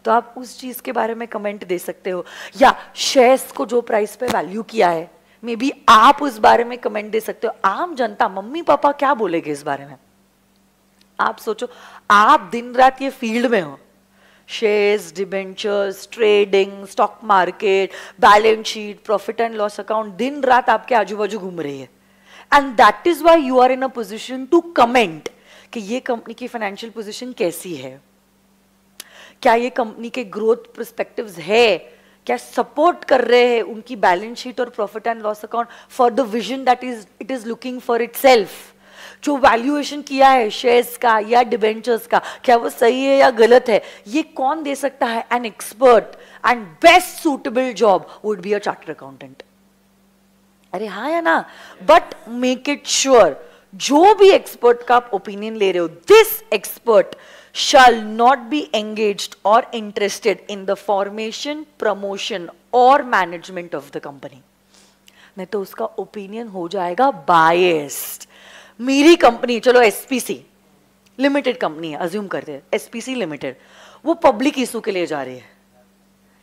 तो आप उस चीज के बारे में कमेंट दे सकते हो. या शेयर्स को जो प्राइस पे वैल्यू किया है मे बी आप उस बारे में कमेंट दे सकते हो. आम जनता, मम्मी पापा क्या बोलेंगे इस बारे में? आप सोचो, आप दिन रात ये फील्ड में हो, shares, debentures, trading, stock market, balance sheet, profit and loss account, दिन रात आपके आजू बाजू घूम रही है. And that is why you are in a position to comment कि ये कंपनी की फाइनेंशियल पोजिशन कैसी है, क्या ये कंपनी के ग्रोथ पर्सपेक्टिव्स है, क्या सपोर्ट कर रहे हैं उनकी बैलेंस शीट और profit and loss account for the vision that it is looking for itself? जो वैल्यूएशन किया है शेयर्स का या डिबेंचर्स का, क्या वो सही है या गलत है, ये कौन दे सकता है? An expert and best suitable job would be a chartered accountant. अरे हाँ या ना? बट मेक इट श्योर जो भी एक्सपर्ट का आप ओपिनियन ले रहे हो, this expert shall not be engaged or interested in the formation, promotion or management of the company. नहीं तो उसका ओपिनियन हो जाएगा बायस्ड। मेरी कंपनी, चलो एसपीसी लिमिटेड कंपनी है, अज्यूम करते हैं एसपीसी लिमिटेड, वो पब्लिक इशू के लिए जा रही है,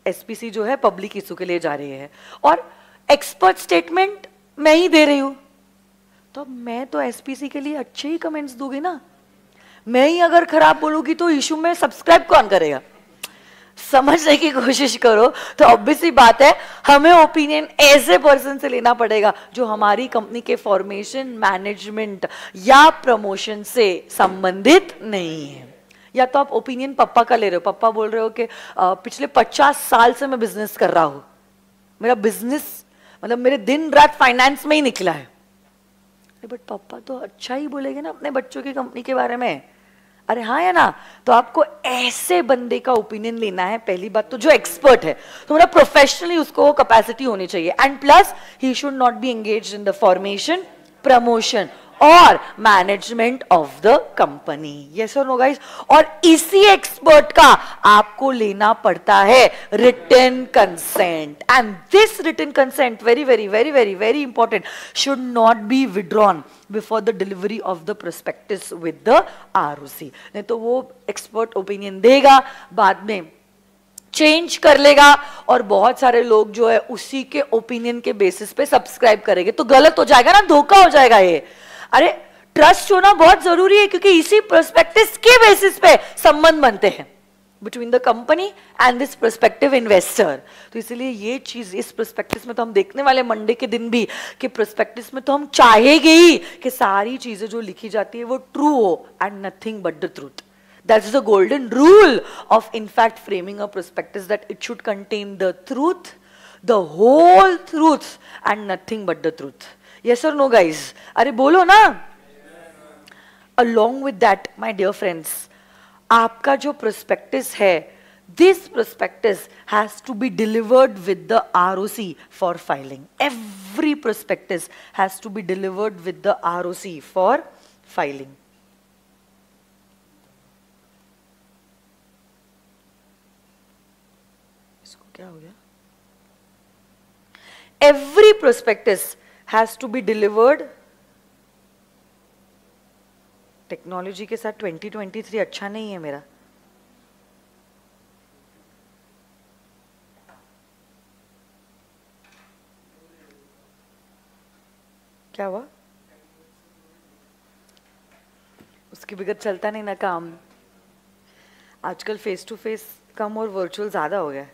एसपीसी जो है पब्लिक इशू के लिए जा रही है, और एक्सपर्ट स्टेटमेंट मैं ही दे रही हूं, तो मैं तो एसपीसी के लिए अच्छे ही कमेंट्स दूंगी ना। मैं ही अगर खराब बोलूंगी तो इशू में सब्सक्राइब कौन करेगा? समझने की कोशिश करो। तो ऑब्वियसली बात है, हमें ओपिनियन ऐसे पर्सन से लेना पड़ेगा जो हमारी कंपनी के फॉर्मेशन, मैनेजमेंट या प्रमोशन से संबंधित नहीं है। या तो आप ओपिनियन पप्पा का ले रहे हो, पप्पा बोल रहे हो कि पिछले 50 साल से मैं बिजनेस कर रहा हूं, मेरा बिजनेस मतलब मेरे दिन रात फाइनेंस में ही निकला है, बट पापा तो अच्छा ही बोलेंगे ना अपने बच्चों की कंपनी के बारे में। अरे हाँ या ना? तो आपको ऐसे बंदे का ओपिनियन लेना है, पहली बात तो जो एक्सपर्ट है, तो मतलब प्रोफेशनली उसको कैपेसिटी होनी चाहिए, and plus he should not be engaged in the formation, promotion और management of the company. Yes और नो गाइस? और इसी एक्सपर्ट का आपको लेना पड़ता है written consent, and this written consent very very very very very important, should not be withdrawn before the delivery of the prospectus with the ROC. नहीं तो वो एक्सपर्ट ओपिनियन देगा, बाद में चेंज कर लेगा, और बहुत सारे लोग जो है उसी के ओपिनियन के बेसिस पे सब्सक्राइब करेंगे, तो गलत हो जाएगा ना, धोखा हो जाएगा ये। अरे ट्रस्ट होना बहुत जरूरी है, क्योंकि इसी प्रोस्पेक्टस के बेसिस पे संबंध बनते हैं between the company and this prospective investor. तो इसलिए ये चीज इस प्रोस्पेक्टस में तो हम देखने वाले मंडे के दिन भी, कि प्रोस्पेक्टस में तो हम चाहेंगे ही कि सारी चीजें जो लिखी जाती है वो ट्रू हो and nothing but the truth. That's the golden rule of, in fact, framing a prospectus, that it should contain the truth, the whole truth, and nothing but the truth. Yes or no, guys? अरे बोलो ना? Along with that, my dear friends, आपका जो prospectus है, this prospectus has to be delivered with the ROC for filing. Every prospectus has to be delivered with the ROC for filing. क्या हो गया? Every prospectus has to be delivered. Technology के साथ 2023 अच्छा नहीं है मेरा। क्या हुआ? उसके बगैर चलता नहीं ना काम। आजकल फेस टू फेस कम और वर्चुअल ज्यादा हो गया।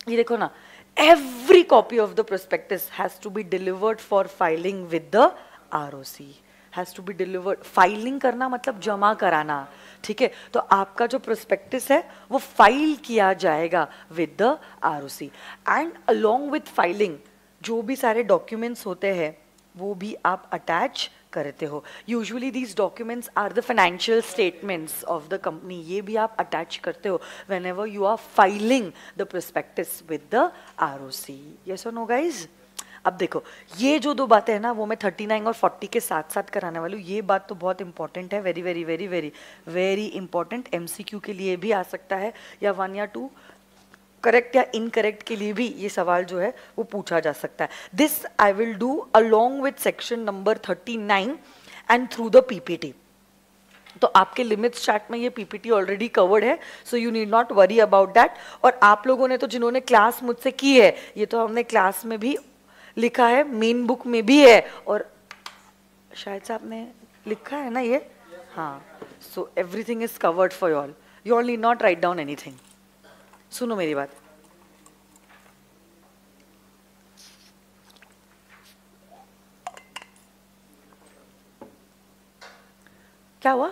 ये देखो ना, every copy of the prospectus has to be delivered for filing with the ROC. Has to be delivered. Filing करना मतलब जमा कराना, ठीक है? तो आपका जो प्रोस्पेक्टस है वो फाइल किया जाएगा with the ROC, and along with filing जो भी सारे डॉक्यूमेंट्स होते हैं वो भी आप अटैच करते हो। Usually these documents are the financial statements of the company, ये भी आप अटैच करते हो whenever you are filing the prospectus with the ROC। Yes और नो गाइज? अब देखो, ये जो दो बातें हैं ना, वो मैं 39 और 40 के साथ साथ कराने वाली हूँ। ये बात तो बहुत इंपॉर्टेंट है, very very very very very important. MCQ के लिए भी आ सकता है, या 1 या 2 करेक्ट या इनकरेक्ट के लिए भी ये सवाल जो है वो पूछा जा सकता है। This I will do along with section number 39 and through the PPT। तो आपके लिमिट्स चार्ट में ये PPT ऑलरेडी कवर्ड है, so you need not worry about that. और आप लोगों ने तो जिन्होंने क्लास मुझसे की है, ये तो हमने क्लास में भी लिखा है, मेन बुक में भी है, और शायद से आपने लिखा है ना ये, हाँ। So everything is covered for you all need not write down anything. सुनो मेरी बात, क्या हुआ?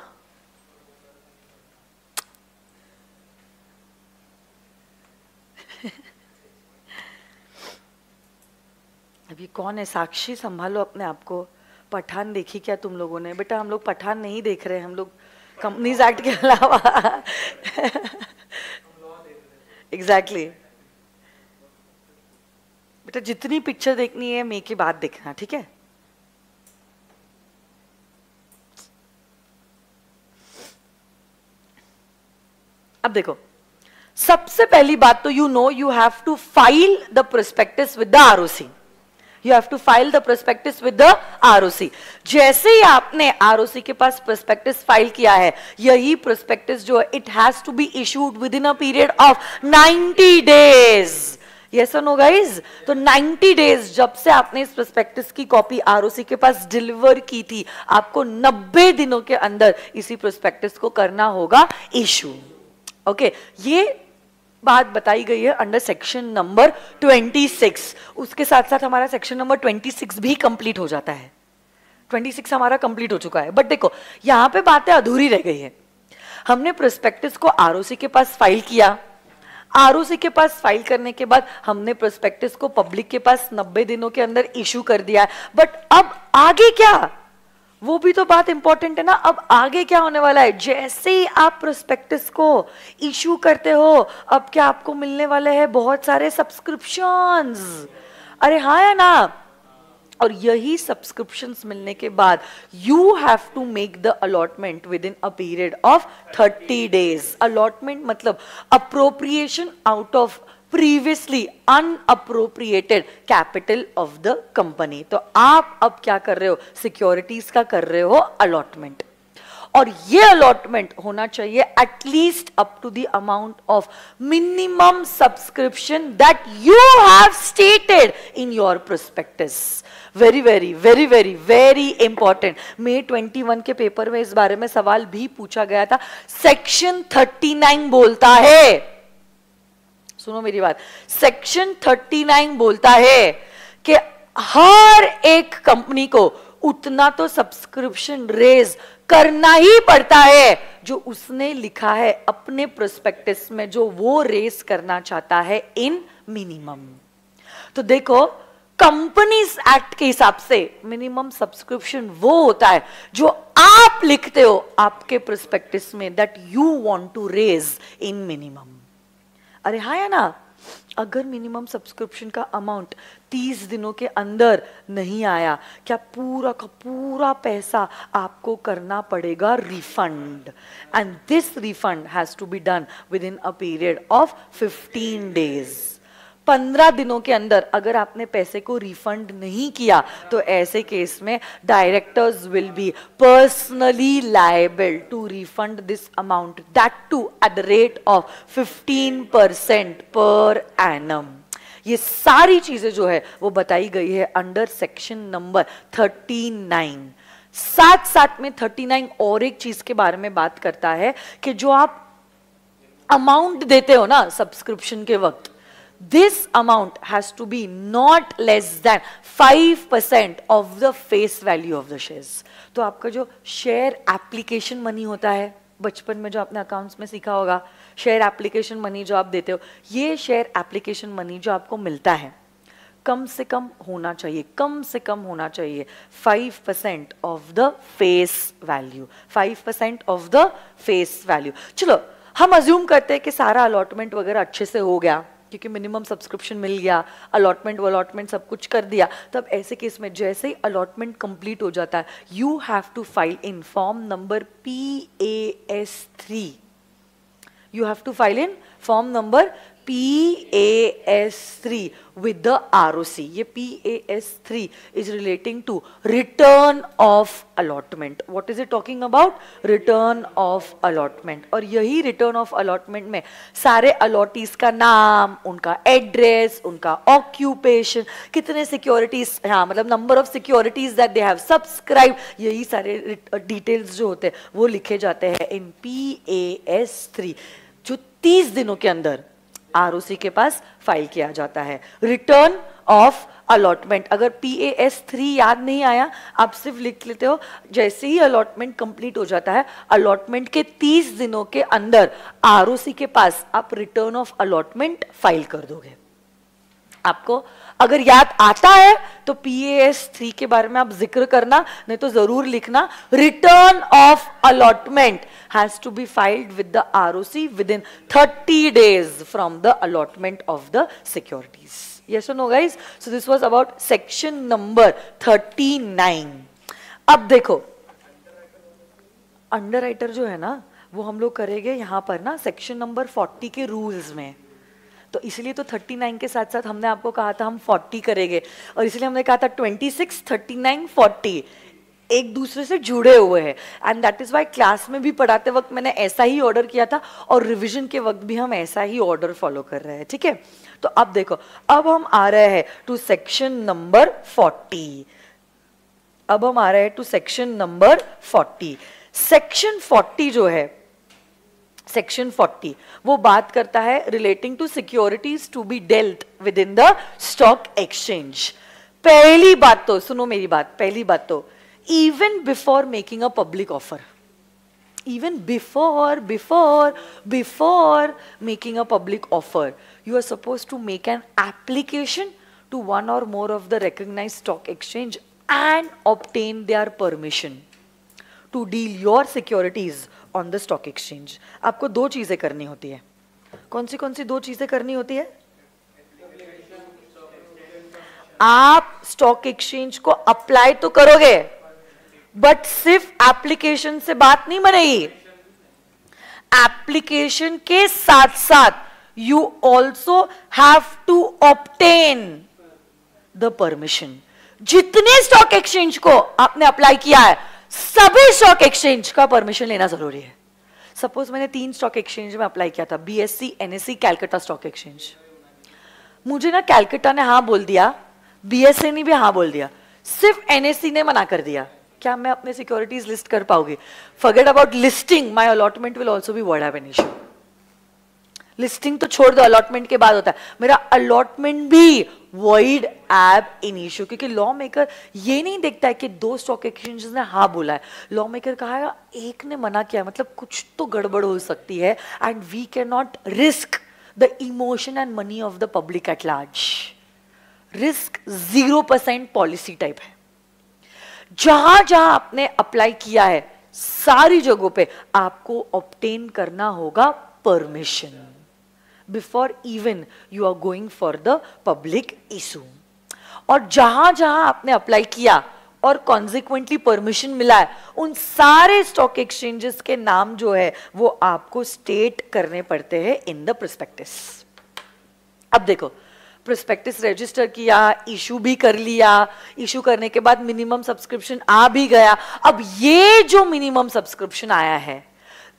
अभी कौन है? साक्षी, संभालो अपने आप को। पठान देखी क्या तुम लोगों ने? बेटा हम लोग पठान नहीं देख रहे, हम लोग कंपनीज एक्ट के अलावा। एग्जैक्टली बेटा, जितनी पिक्चर देखनी है मे के बाद देखना, ठीक है? अब देखो, सबसे पहली बात तो you have to file the prospectus with the ROC. You have to file the prospectus with the ROC. जैसे ही आपने ROC के पास prospectus फाइल किया है, यही prospectus जो है it has to be issued within a period of 90 days. Yes or no guys? तो 90 days जब से आपने इस prospectus की कॉपी ROC के पास डिलीवर की थी, आपको 90 दिनों के अंदर इसी prospectus को करना होगा इशू। ओके, ये बात बताई गई है अंडर सेक्शन नंबर 26। उसके साथ साथ हमारा सेक्शन नंबर 26 भी कंप्लीट हो जाता है। 26 हमारा कंप्लीट हो चुका है, बट देखो यहां पे बातें अधूरी रह गई है। हमने प्रोस्पेक्टस को आरओसी के पास फाइल किया, आरओसी के पास फाइल करने के बाद हमने प्रोस्पेक्टस को पब्लिक के पास 90 दिनों के अंदर इशू कर दिया है। बट अब आगे क्या, वो भी तो बात इंपॉर्टेंट है ना। अब आगे क्या होने वाला है? जैसे ही आप प्रोस्पेक्टस को इशू करते हो, अब क्या आपको मिलने वाले हैं? बहुत सारे सब्सक्रिप्शंस। अरे हाँ या ना? और यही सब्सक्रिप्शंस मिलने के बाद you have to make the allotment within a period of 30 days. Allotment मतलब appropriation out of previously unappropriated capital of the company. तो आप अब क्या कर रहे हो? सिक्योरिटीज का कर रहे हो अलॉटमेंट, और ये अलॉटमेंट होना चाहिए at least up to the amount of minimum subscription that you have stated in your prospectus. Very very very very very important. May 21 के पेपर में इस बारे में सवाल भी पूछा गया था। सेक्शन 39 बोलता है, सुनो मेरी बात, सेक्शन 39 बोलता है कि हर एक कंपनी को उतना तो सब्सक्रिप्शन रेज करना ही पड़ता है जो उसने लिखा है अपने प्रोस्पेक्टस में, जो वो रेज करना चाहता है इन मिनिमम। तो देखो, कंपनीज एक्ट के हिसाब से मिनिमम सब्सक्रिप्शन वो होता है जो आप लिखते हो आपके प्रोस्पेक्टस में, that you want to raise in minimum. अरे हाँ या ना? अगर मिनिमम सब्सक्रिप्शन का अमाउंट 30 दिनों के अंदर नहीं आया, क्या पूरा का पूरा पैसा आपको करना पड़ेगा refund, and this refund has to be done within a period of 15 days. 15 दिनों के अंदर अगर आपने पैसे को रिफंड नहीं किया तो ऐसे केस में directors will be personally liable to refund this amount, that too at the rate of 15% per annum. ये सारी चीजें जो है वो बताई गई है अंडर सेक्शन नंबर 39। साथ साथ में 39 और एक चीज के बारे में बात करता है कि जो आप अमाउंट देते हो ना सब्सक्रिप्शन के वक्त, this amount has to be not less than 5% of the face value of the shares। तो आपका जो शेयर एप्लीकेशन मनी होता है, बचपन में जो आपने अकाउंट्स में सीखा होगा, शेयर एप्लीकेशन मनी जो आप देते हो, ये शेयर एप्लीकेशन मनी जो आपको मिलता है कम से कम होना चाहिए, कम से कम होना चाहिए 5% of the face value, 5% of the face value. चलो हम अज्यूम करते हैं कि सारा अलॉटमेंट वगैरह अच्छे से हो गया, क्योंकि मिनिमम सब्सक्रिप्शन मिल गया, अलॉटमेंट सब कुछ कर दिया। तब ऐसे केस में जैसे ही अलॉटमेंट कंप्लीट हो जाता है, you have to file in form number PAS3। You have to file in form number PAS3 with the ROC। ये PAS3 is relating to return of allotment। What is it talking about? Return of allotment। और यही return of allotment में सारे allottees का नाम, उनका address, उनका occupation, कितने सिक्योरिटीज, हाँ मतलब number of securities that they have subscribe, यही सारे डिटेल्स जो होते हैं वो लिखे जाते हैं इन PAS3, जो 30 दिनों के अंदर आरओसी के पास फाइल किया जाता है। रिटर्न ऑफ अलॉटमेंट, अगर PAS3 याद नहीं आया, आप सिर्फ लिख लेते हो, जैसे ही अलॉटमेंट कंप्लीट हो जाता है, अलॉटमेंट के 30 दिनों के अंदर आरओसी के पास आप रिटर्न ऑफ अलॉटमेंट फाइल कर दोगे। आपको अगर याद आता है तो PAS3 के बारे में आप जिक्र करना, नहीं तो जरूर लिखना, return of allotment has to be filed with the ROC within 30 days from the allotment of the securities. Yes or no guys? So this was about section number 39. अब देखो अंडरराइटर जो है ना वो हम लोग करेंगे यहाँ पर ना सेक्शन नंबर 40 के रूल्स में. तो इसलिए तो 39 के साथ साथ हमने आपको कहा था हम 40 करेंगे, और इसलिए हमने कहा था 26, 39, 40 एक दूसरे से जुड़े हुए हैं. And that is why class में भी पढ़ाते वक्त मैंने ऐसा ही ऑर्डर किया था, और रिविजन के वक्त भी हम ऐसा ही ऑर्डर फॉलो कर रहे हैं. ठीक है, तो अब देखो, अब हम आ रहे हैं टू सेक्शन नंबर 40. अब हम आ रहे हैं टू सेक्शन नंबर 40. सेक्शन 40 जो है, सेक्शन 40 वो बात करता है relating to securities to be dealt with in the stock exchange. पहली बात तो सुनो मेरी बात, पहली बात तो even before making a public offer, even before making a public offer, you are supposed to make an application to one or more of the recognized stock exchange and obtain their permission to deal your securities on the stock exchange. आपको दो चीजें करनी होती है. कौन सी दो चीजें करनी होती है? आप स्टॉक एक्सचेंज को अप्लाई तो करोगे, बट सिर्फ एप्लीकेशन से बात नहीं बनेगी. एप्लीकेशन के साथ साथ you also have to obtain the permission. जितने स्टॉक एक्सचेंज को आपने अप्लाई किया है, सभी स्टॉक एक्सचेंज का परमिशन लेना जरूरी है. सपोज मैंने 3 स्टॉक एक्सचेंज में अप्लाई किया था, BSE, NSE, Calcutta stock exchange. मुझे ना कैलकाटा ने हाँ बोल दिया, BSE ने भी हाँ बोल दिया, सिर्फ NSE ने मना कर दिया. क्या मैं अपने सिक्योरिटीज लिस्ट कर पाऊंगी? Forget about listing, my allotment will also be void an issue. Listing तो छोड़ दो, अलॉटमेंट के बाद होता है. मेरा अलॉटमेंट भी वॉइड एब इन इशू, क्योंकि लॉ मेकर ये नहीं देखता है कि 2 स्टॉक एक्सचेंजेस ने हाँ बोला है. लॉ मेकर कहा है एक ने मना किया, मतलब कुछ तो गड़बड़ हो सकती है, and we can not risk the emotion and money of the public at large. Risk 0% policy type है. जहां जहां आपने अप्लाई किया है, सारी जगहों पे आपको ऑब्टेन करना होगा permission before even you are going for the public issue. और जहां जहां आपने अप्लाई किया और कॉन्सिक्वेंटली परमिशन मिला है, उन सारे स्टॉक एक्सचेंजेस के नाम जो है वो आपको स्टेट करने पड़ते हैं इन द प्रोस्पेक्टस. अब देखो, प्रोस्पेक्टस रजिस्टर किया, इशू भी कर लिया, इशू करने के बाद मिनिमम सब्सक्रिप्शन आ भी गया. अब ये जो मिनिमम सब्सक्रिप्शन आया है,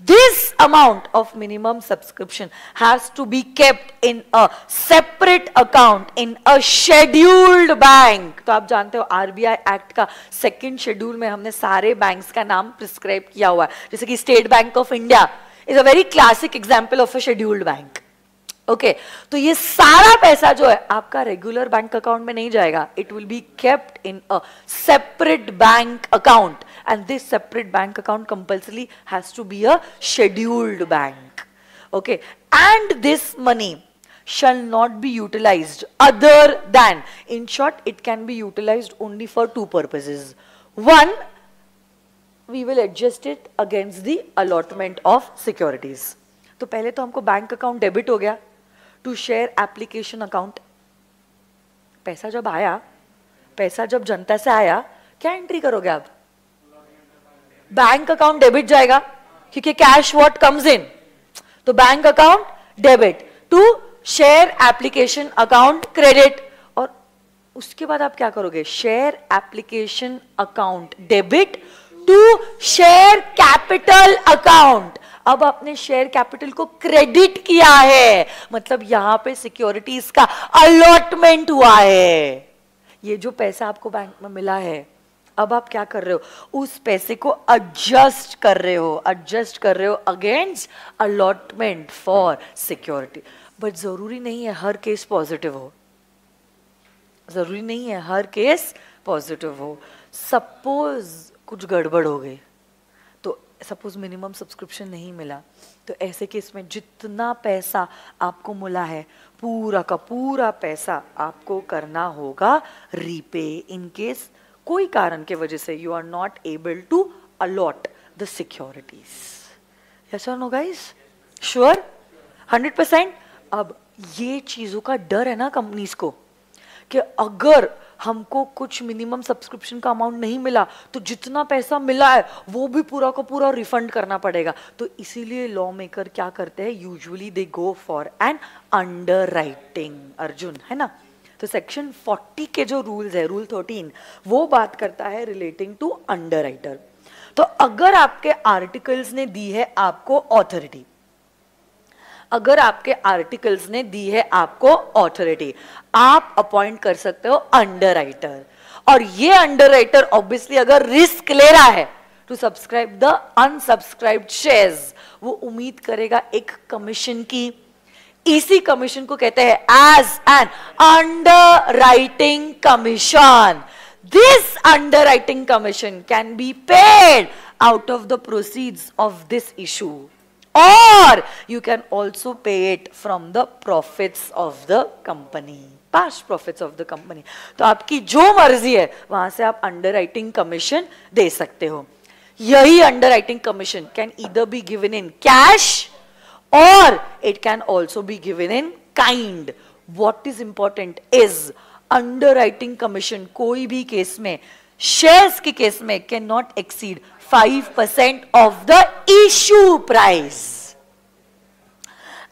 this amount of minimum subscription has to be kept in a separate account in a scheduled bank. तो आप जानते हो RBI एक्ट का 2nd शेड्यूल में हमने सारे बैंक्स का नाम प्रिस्क्राइब किया हुआ है. जैसे कि state bank of India is a very classic example of a scheduled bank. Okay, तो ये सारा पैसा जो है आपका रेगुलर बैंक अकाउंट में नहीं जाएगा. It will be kept in a separate bank account, and this separate bank account compulsory has to be a scheduled bank. Okay, and this money shall not be utilized other than, in short, it can be utilized only for 2 purposes. One, we will adjust it against the allotment of securities. तो पहले तो हमको bank account debit हो गया to share application account. पैसा जब आया, पैसा जब जनता से आया, क्या एंट्री करोगे आप? बैंक अकाउंट डेबिट जाएगा, क्योंकि कैश व्हाट कम्स इन. तो bank account debit to share application account credit. और उसके बाद आप क्या करोगे? Share application account debit to share capital account. अब आपने शेयर कैपिटल को क्रेडिट किया है, मतलब यहां पे सिक्योरिटीज का अलॉटमेंट हुआ है. ये जो पैसा आपको बैंक में मिला है, अब आप क्या कर रहे हो? उस पैसे को एडजस्ट कर रहे हो against allotment for security. But जरूरी नहीं है हर केस पॉजिटिव हो. जरूरी नहीं है हर केस पॉजिटिव हो. सपोज कुछ गड़बड़ हो गई, तो सपोज मिनिमम सब्सक्रिप्शन नहीं मिला, तो ऐसे केस में जितना पैसा आपको मिला है पूरा का पूरा पैसा आपको करना होगा रीपे, इन केस कोई कारण के वजह से you are not able to allot the securities. Yes और नो गाइस? श्योर? 100%? अब ये चीजों का डर है ना कंपनीज को कि अगर हमको कुछ मिनिमम सब्सक्रिप्शन का अमाउंट नहीं मिला तो जितना पैसा मिला है वो भी पूरा का पूरा रिफंड करना पड़ेगा। तो इसीलिए लॉ मेकर क्या करते हैं, usually they go for an underwriting, Arjun, है ना। तो सेक्शन 40 के जो रूल्स है, रूल 13, वो बात करता है रिलेटिंग टू अंडरराइटर। तो अगर आपके आर्टिकल्स ने दी है आपको ऑथोरिटी, अगर आपके आर्टिकल्स ने दी है आपको ऑथोरिटी, आप अपॉइंट कर सकते हो अंडरराइटर। और ये अंडरराइटर ऑब्वियसली अगर रिस्क ले रहा है टू सब्सक्राइब द अनसब्सक्राइब्ड शेयर्स, वो उम्मीद करेगा एक कमीशन की। इसी कमीशन को कहते हैं as an underwriting commission. This underwriting commission can be paid out of the proceeds of this issue, or you can also pay it from the profits of the company, past profits of the company। तो आपकी जो मर्जी है वहां से आप underwriting commission दे सकते हो। यही underwriting commission can either be given in cash or it can also be given in kind। what is important is underwriting commission कोई भी केस में, शेयर्स के केस में can not exceed 5% of the issue price,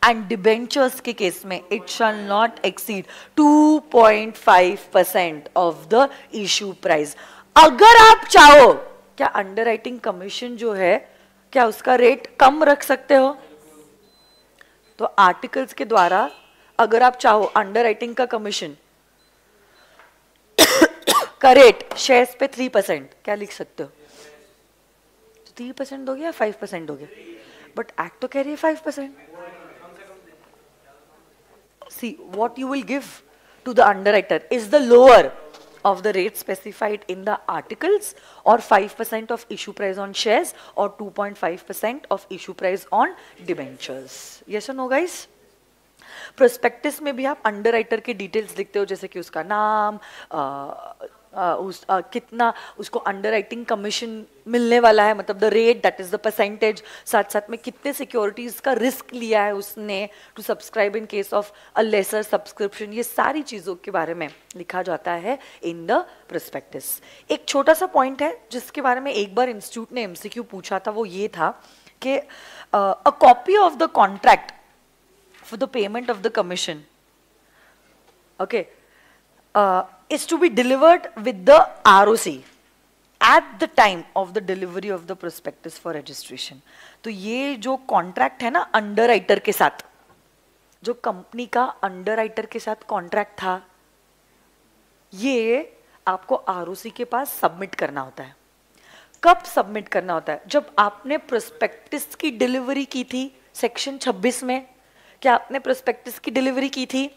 and debentures के case में it shall not exceed 2.5% of the issue price। अगर आप चाहो, क्या अंडरराइटिंग कमीशन जो है क्या उसका रेट कम रख सकते हो? तो आर्टिकल्स के द्वारा अगर आप चाहो अंडरराइटिंग का कमीशन का रेट शेयर्स पे 3%, क्या लिख सकते हो? 3% दोगे या 5% दोगे? बट एक्ट तो कह रही है 5%। See what you will give to the underwriter is the lower of the rate specified in the articles, or 5% of issue price on shares, or 2.5% of issue price on debentures। yes or no guys? Prospectus में भी आप underwriter के details लिखते हो, जैसे कि उसका नाम, कितना उसको अंडरराइटिंग कमीशन मिलने वाला है, मतलब the rate, that is the percentage, साथ साथ में कितने सिक्योरिटीज का रिस्क लिया है उसने to subscribe in case of a lesser subscription. ये सारी चीजों के बारे में लिखा जाता है इन द प्रोस्पेक्टस। एक छोटा सा पॉइंट है जिसके बारे में एक बार इंस्टीट्यूट ने एमसीक्यू पूछा था, वो ये था कि a copy of the contract for the payment of the commission, okay, is to be delivered with the ROC at the time of the delivery of the prospectus for registration। तो ये जो contract है ना underwriter के साथ, जो company का underwriter के साथ कॉन्ट्रैक्ट था, ये आपको ROC के पास सबमिट करना होता है। कब सबमिट करना होता है? जब आपने प्रोस्पेक्टस की डिलीवरी की थी सेक्शन 26 में, क्या आपने प्रोस्पेक्टस की डिलीवरी की थी?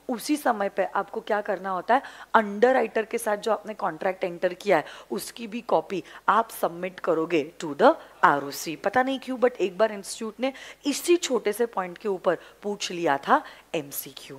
उसी समय पे आपको क्या करना होता है, अंडरराइटर के साथ जो आपने कॉन्ट्रैक्ट एंटर किया है उसकी भी कॉपी आप सबमिट करोगे टू द ROC। पता नहीं क्यों बट एक बार इंस्टीट्यूट ने इसी छोटे से पॉइंट के ऊपर पूछ लिया था MCQ।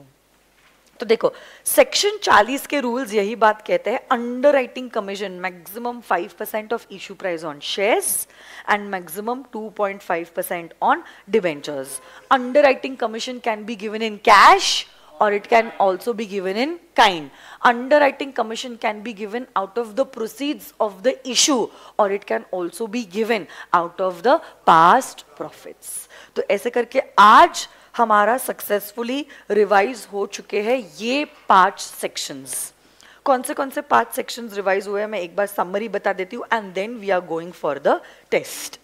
तो देखो सेक्शन 40 के रूल्स यही बात कहते हैं, underwriting commission maximum 5% of issue price on shares and maximum 2.5% on debentures. Underwriting commission can be given in cash or it can also be given in kind। Underwriting commission can be given out of the proceeds of the issue, or it can also be given out of the past profits। तो ऐसे करके आज हमारा successfully revise हो चुके हैं ये 5 sections. कौन से 5 सेक्शंस रिवाइज हुए हैं मैं एक बार समरी बता देती हूँ, and then we are going for the test.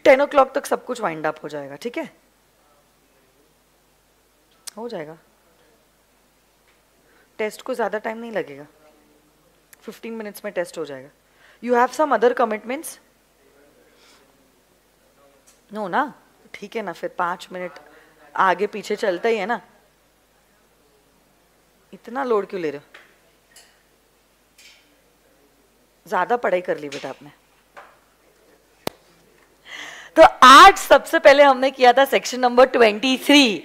10 o'clock तक सब कुछ वाइंड अप हो जाएगा, ठीक है? हो जाएगा, टेस्ट को ज्यादा टाइम नहीं लगेगा, 15 मिनट्स में टेस्ट हो जाएगा। You have some other commitments? No ना, ठीक है ना, फिर 5 मिनट आगे पीछे चलता ही है ना, इतना लोड क्यों ले रहे हो? ज्यादा पढ़ाई कर ली बेटा आपने। तो आज सबसे पहले हमने किया था सेक्शन नंबर 23,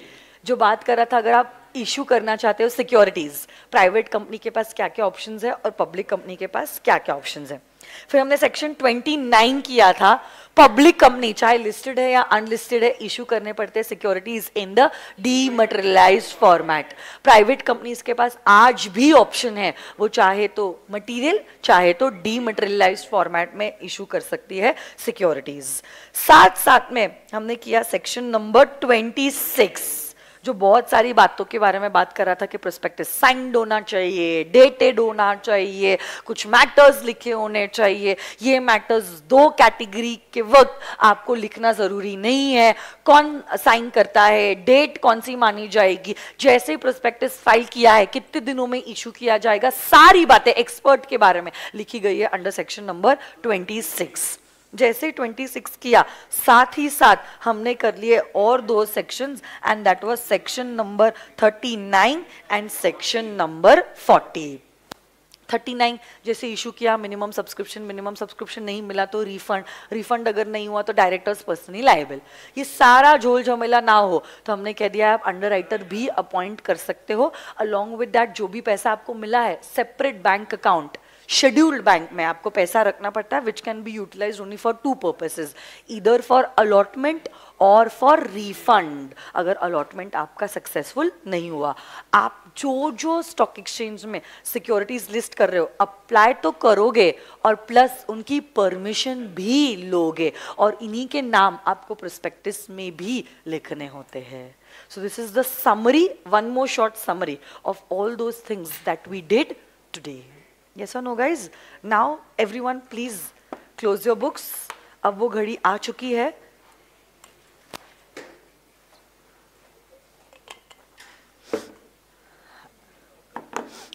जो बात कर रहा था अगर आप इशू करना चाहते हो सिक्योरिटीज, प्राइवेट कंपनी के पास क्या क्या ऑप्शंस है और पब्लिक कंपनी के पास क्या क्या ऑप्शंस है। फिर हमने सेक्शन 29 किया था, पब्लिक कंपनी चाहे लिस्टेड है या अनलिस्टेड है इशू करने पड़ते हैं securities in the dematerialised format. Private companies के पास आज भी ऑप्शन है, वो चाहे तो मटेरियल चाहे तो डीमटेरियलाइज्ड फॉर्मेट में इशू कर सकती है सिक्योरिटीज। साथ साथ में हमने किया सेक्शन नंबर 26, जो बहुत सारी बातों के बारे में बात कर रहा था कि प्रोस्पेक्टस साइंड होना चाहिए, डेटेड होना चाहिए, कुछ मैटर्स लिखे होने चाहिए। ये मैटर्स 2 कैटेगरी के वक्त आपको लिखना जरूरी नहीं है, कौन साइन करता है, डेट कौन सी मानी जाएगी, जैसे प्रोस्पेक्टस फाइल किया है कितने दिनों में इशू किया जाएगा, सारी बातें एक्सपर्ट के बारे में लिखी गई है अंडर सेक्शन नंबर 26। जैसे 26 किया, साथ ही साथ हमने कर लिए और 2 sections, and that was section number 39 and section number 40। 39 जैसे इशू किया, मिनिमम सब्सक्रिप्शन नहीं मिला तो रिफंड अगर नहीं हुआ तो डायरेक्टर्स पर्सनली लायबल। ये सारा झोल झमेला ना हो तो हमने कह दिया आप अंडर राइटर भी अपॉइंट कर सकते हो। अलॉन्ग विद दैट जो भी पैसा आपको मिला है, separate bank account scheduled bank में आपको पैसा रखना पड़ता है, which can be utilise only for 2 purposes, either for allotment और फॉर रिफंड। अगर अलॉटमेंट आपका सक्सेसफुल नहीं हुआ, आप जो स्टॉक एक्सचेंज में सिक्योरिटीज लिस्ट कर रहे हो अप्लाई तो करोगे और प्लस उनकी परमिशन भी लोगे, और इन्हीं के नाम आपको प्रोस्पेक्टस में भी लिखने होते हैं। So this is the summary, one more short summary of all those things that we did today. Yes or no guys? Now everyone please close your books. अब वो घड़ी आ चुकी है।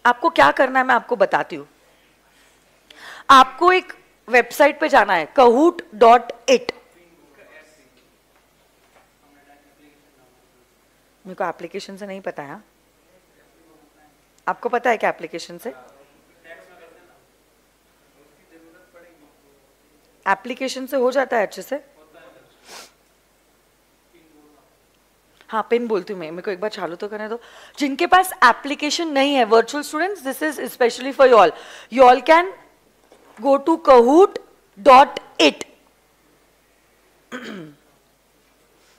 आपको क्या करना है मैं आपको बताती हूँ। आपको एक वेबसाइट पे जाना है kahoot.it। मेरे को एप्लीकेशन से नहीं पता है, आपको पता है क्या एप्लीकेशन से? एप्लीकेशन से हो जाता है अच्छे से? हाँ पिन बोलती हूँ मैं, मेरे को एक बार चालू तो करने दो। जिनके पास एप्लीकेशन नहीं है, virtual students, this is specially for you all, you all can go to kahoot.it।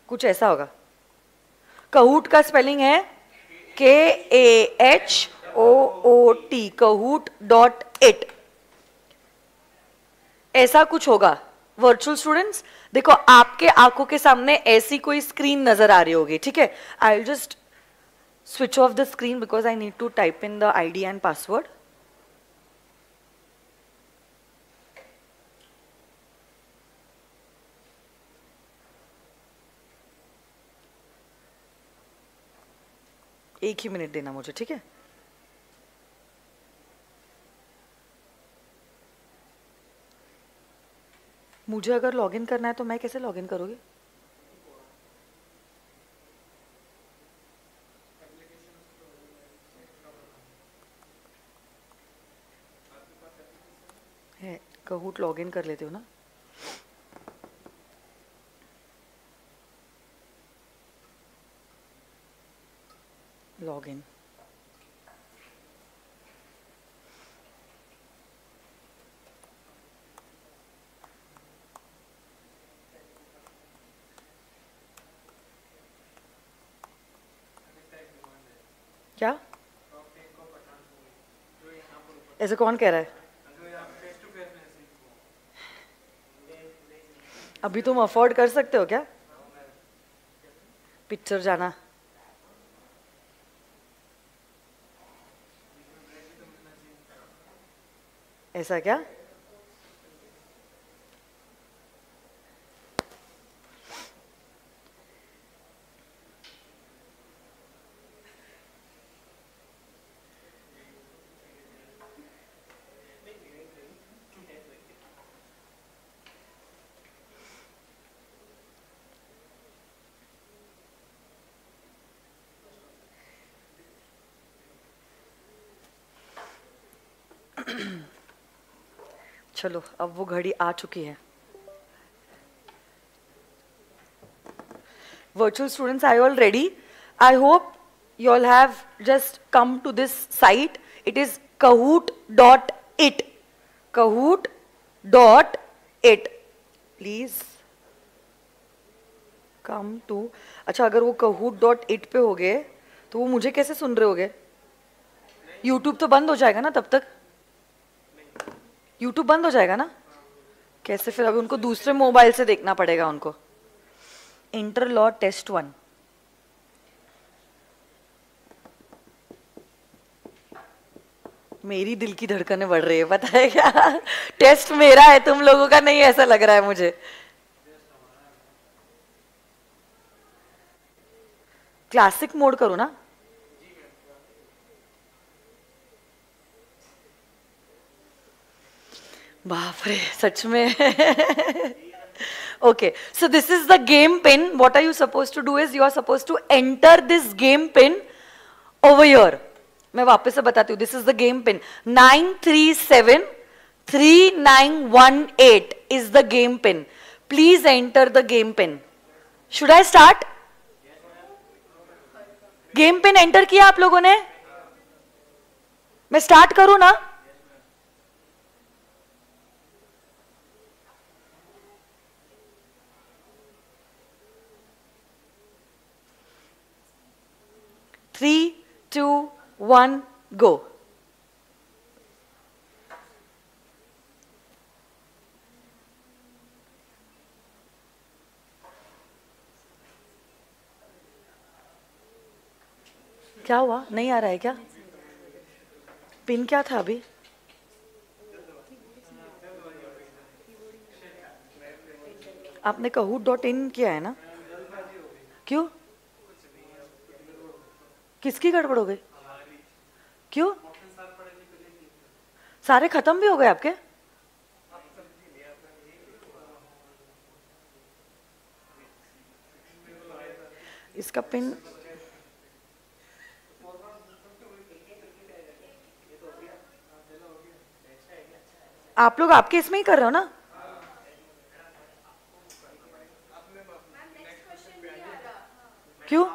कुछ ऐसा होगा। Kahoot का स्पेलिंग है KAHOOT, kahoot.it। ऐसा कुछ होगा। वर्चुअल स्टूडेंट्स देखो, आपके आंखों के सामने ऐसी कोई स्क्रीन नजर आ रही होगी, ठीक है? I will just switch off the screen because I need to type in the ID and password. एक ही मिनट देना मुझे, ठीक है? मुझे अगर लॉगिन करना है तो मैं कैसे लॉगिन करूँगी? है Kahoot लॉगिन कर लेते हो ना? लॉगिन क्या? ऐसे कौन कह रहा है? अभी तुम अफोर्ड कर सकते हो क्या पिक्चर जाना? ऐसा क्या? चलो अब वो घड़ी आ चुकी है। Virtual students, are you all ready? I hope you all have just come to this site. It is kahoot.it. Kahoot.it. Please come to. अच्छा, अगर वो kahoot.it पे हो गए तो वो मुझे कैसे सुन रहे होगे? YouTube तो बंद हो जाएगा ना तब तक? YouTube बंद हो जाएगा ना? कैसे फिर? अभी उनको दूसरे मोबाइल से देखना पड़ेगा उनको. Inter law test 1. मेरी दिल की धड़कनें बढ़ रही है, पता है क्या? टेस्ट मेरा है, तुम लोगों का नहीं, ऐसा लग रहा है मुझे. क्लासिक मोड करो ना. बाप रे, सच में. Okay, so this is the game pin. What are you supposed to do is you are supposed to enter this game pin over here. मैं वापस से बताती हूँ. This is the game pin. 9373918 is the game pin. Please enter the game pin. Should I start? Game pin enter किया आप लोगों ने? मैं start करूँ ना? Three, 2, 1, go. क्या हुआ? नहीं आ रहा है क्या? पिन क्या था अभी? आपने kahoot.in किया है ना? क्यों? किसकी गड़बड़ हो गई? क्यों? सारे खत्म भी हो गए आपके? इसका पिन आप लोग आपके इसमें ही कर रहे हो ना? क्यों?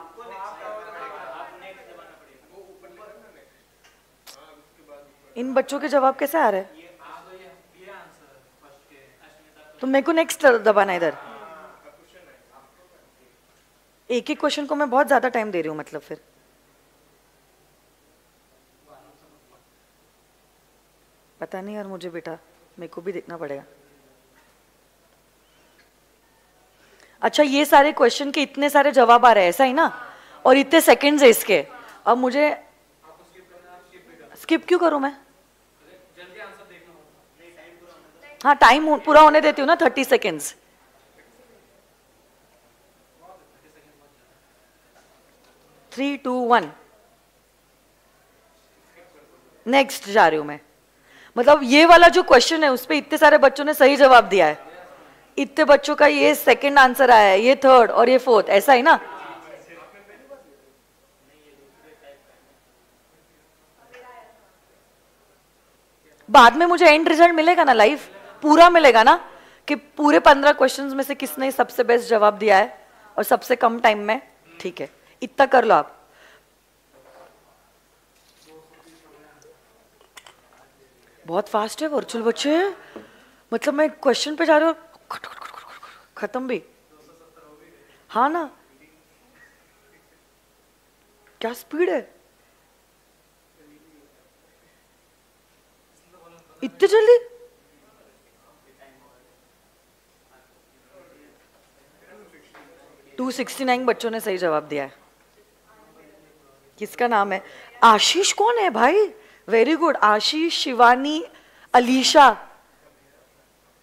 इन बच्चों के जवाब कैसे आ रहे हैं? तो मेरे को नेक्स्ट दबाना इधर. एक एक क्वेश्चन को मैं बहुत ज्यादा टाइम दे रही हूँ मतलब फिर. पता नहीं यार मुझे बेटा, मेरे को भी देखना पड़ेगा. अच्छा, ये सारे क्वेश्चन के इतने सारे जवाब आ रहे हैं, ऐसा ही ना? और इतने सेकंड्स है इसके. अब मुझे स्किप क्यों करूं मैं? हाँ, टाइम पूरा होने देती हूँ ना, 30 सेकेंड्स. थ्री, 2, 1. नेक्स्ट जा रही हूं मैं. मतलब ये वाला जो क्वेश्चन है उस पे इतने सारे बच्चों ने सही जवाब दिया है. इतने बच्चों का ये सेकंड आंसर आया है, ये थर्ड और ये फोर्थ, ऐसा ही ना? बाद में मुझे एंड रिजल्ट मिलेगा ना, लाइव पूरा मिलेगा ना, कि पूरे 15 क्वेश्चंस में से किसने सबसे बेस्ट जवाब दिया है और सबसे कम टाइम में. ठीक है, इतना कर लो आप. बहुत फास्ट है वर्चुअल बच्चे. मतलब मैं क्वेश्चन पे जा रही हूँ, खत्म भी. हाँ ना, क्या स्पीड है, इतनी जल्दी. टू 269 बच्चों ने सही जवाब दिया है. किसका नाम है? आशीष कौन है भाई? Very good. Ashish, Shivani, Alisha,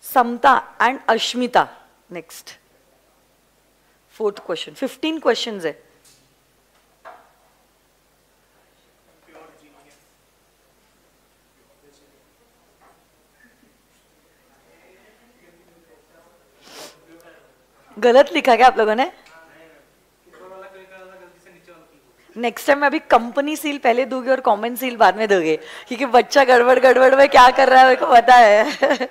Samta and Ashmita. Next, fourth question. 15 questions है. गलत लिखा क्या आप लोगों ने? नेक्स्ट टाइम मैं अभी कंपनी सील पहले दूंगी और कॉमन सील बाद में दूंगी, क्योंकि बच्चा गड़बड़ गड़बड़ में क्या कर रहा है मेरे को पता है.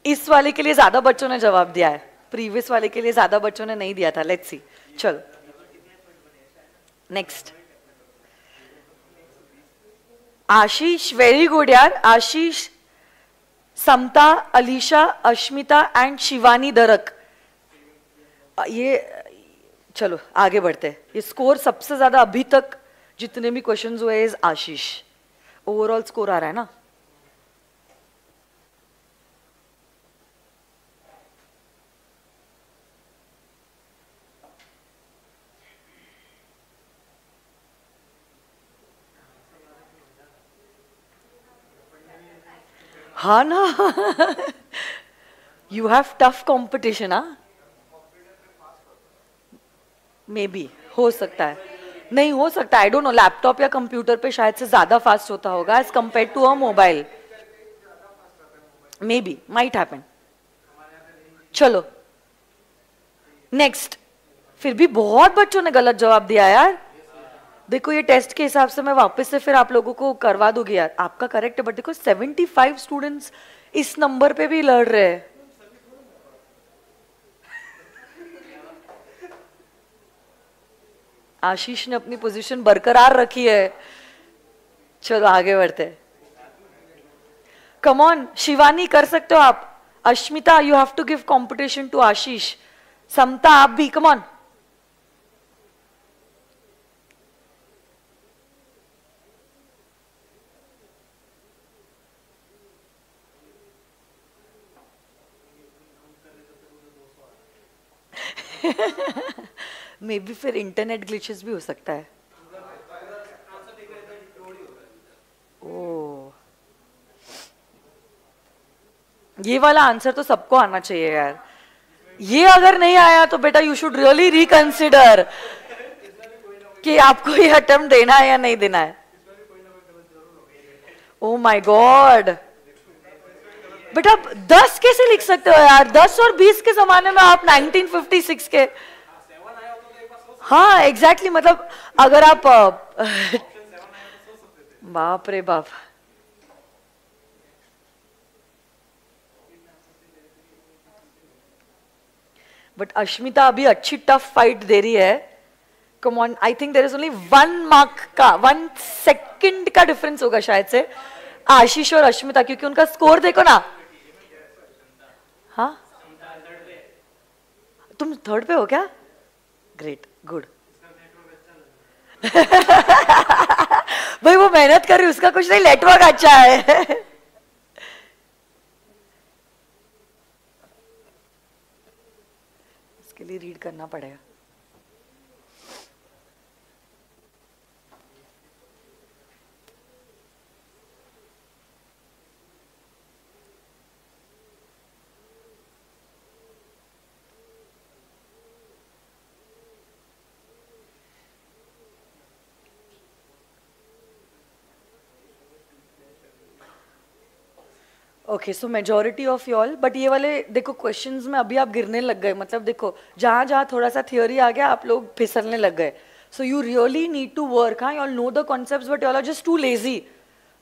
इस वाले के लिए ज्यादा बच्चों ने जवाब दिया है. प्रीवियस वाले के लिए ज्यादा बच्चों ने नहीं दिया था. Let's see. चलो नेक्स्ट. आशीष, वेरी गुड यार. आशीष, समता, अलीशा, अश्मिता एंड शिवानी दरक. ये चलो आगे बढ़ते. ये स्कोर सबसे ज्यादा अभी तक जितने भी क्वेश्चंस हुए इज आशीष. ओवरऑल स्कोर आ रहा है ना. हाँ ना. You have tough competition. हाँ मे बी हो सकता है. नहीं हो सकता. I don't know. लैपटॉप या कंप्यूटर पे शायद से ज्यादा फास्ट होता होगा as compare to a mobile. May be, might happen. चलो नेक्स्ट. फिर भी बहुत बच्चों ने गलत जवाब दिया यार. देखो ये टेस्ट के हिसाब से मैं वापस से फिर आप लोगों को करवा दूंगी यार. आपका करेक्ट है बट देखो 75 स्टूडेंट्स इस नंबर पे भी लड़ रहे हैं. आशीष ने अपनी पोजीशन बरकरार रखी है. चलो आगे बढ़ते. कम ऑन शिवानी, कर सकते हो आप. Ashmita, you have to give competition to Ashish. Samta, आप भी. Come on. मे बी फिर इंटरनेट ग्लिचेस भी हो सकता है. ओ, ये वाला आंसर तो सबको आना चाहिए यार. ये अगर नहीं आया तो बेटा यू शुड रियली रिकंसिडर कि आपको ये अटेम्प्ट देना है या नहीं देना है. ओ माय गॉड. बेटा आप 10 कैसे लिख सकते हो यार. 10 और 20 के जमाने में आप 1956 के. हाँ एग्जैक्टली. मतलब अगर आप बाप रे बाप. बट अश्मिता अभी अच्छी टफ फाइट दे रही है. Come on. I think there is only 1 mark का 1 सेकंड का डिफरेंस होगा शायद से आशीष और अश्मिता, क्योंकि उनका स्कोर देखो ना. हाँ तुम थर्ड पे हो क्या. Great, good. भाई वो मेहनत कर रही, उसका कुछ नहीं, नेटवर्क अच्छा है. इसके लिए रीड करना पड़ेगा. Okay so majority of wall. But ये वाले देखो क्वेश्चंस में अभी आप गिरने लग गए. मतलब देखो जहां जहां थोड़ा सा थियोरी आ गया आप लोग फिसलने लग गए. So you really need to work. हाँ, y'all know the concepts but y'all are just too lazy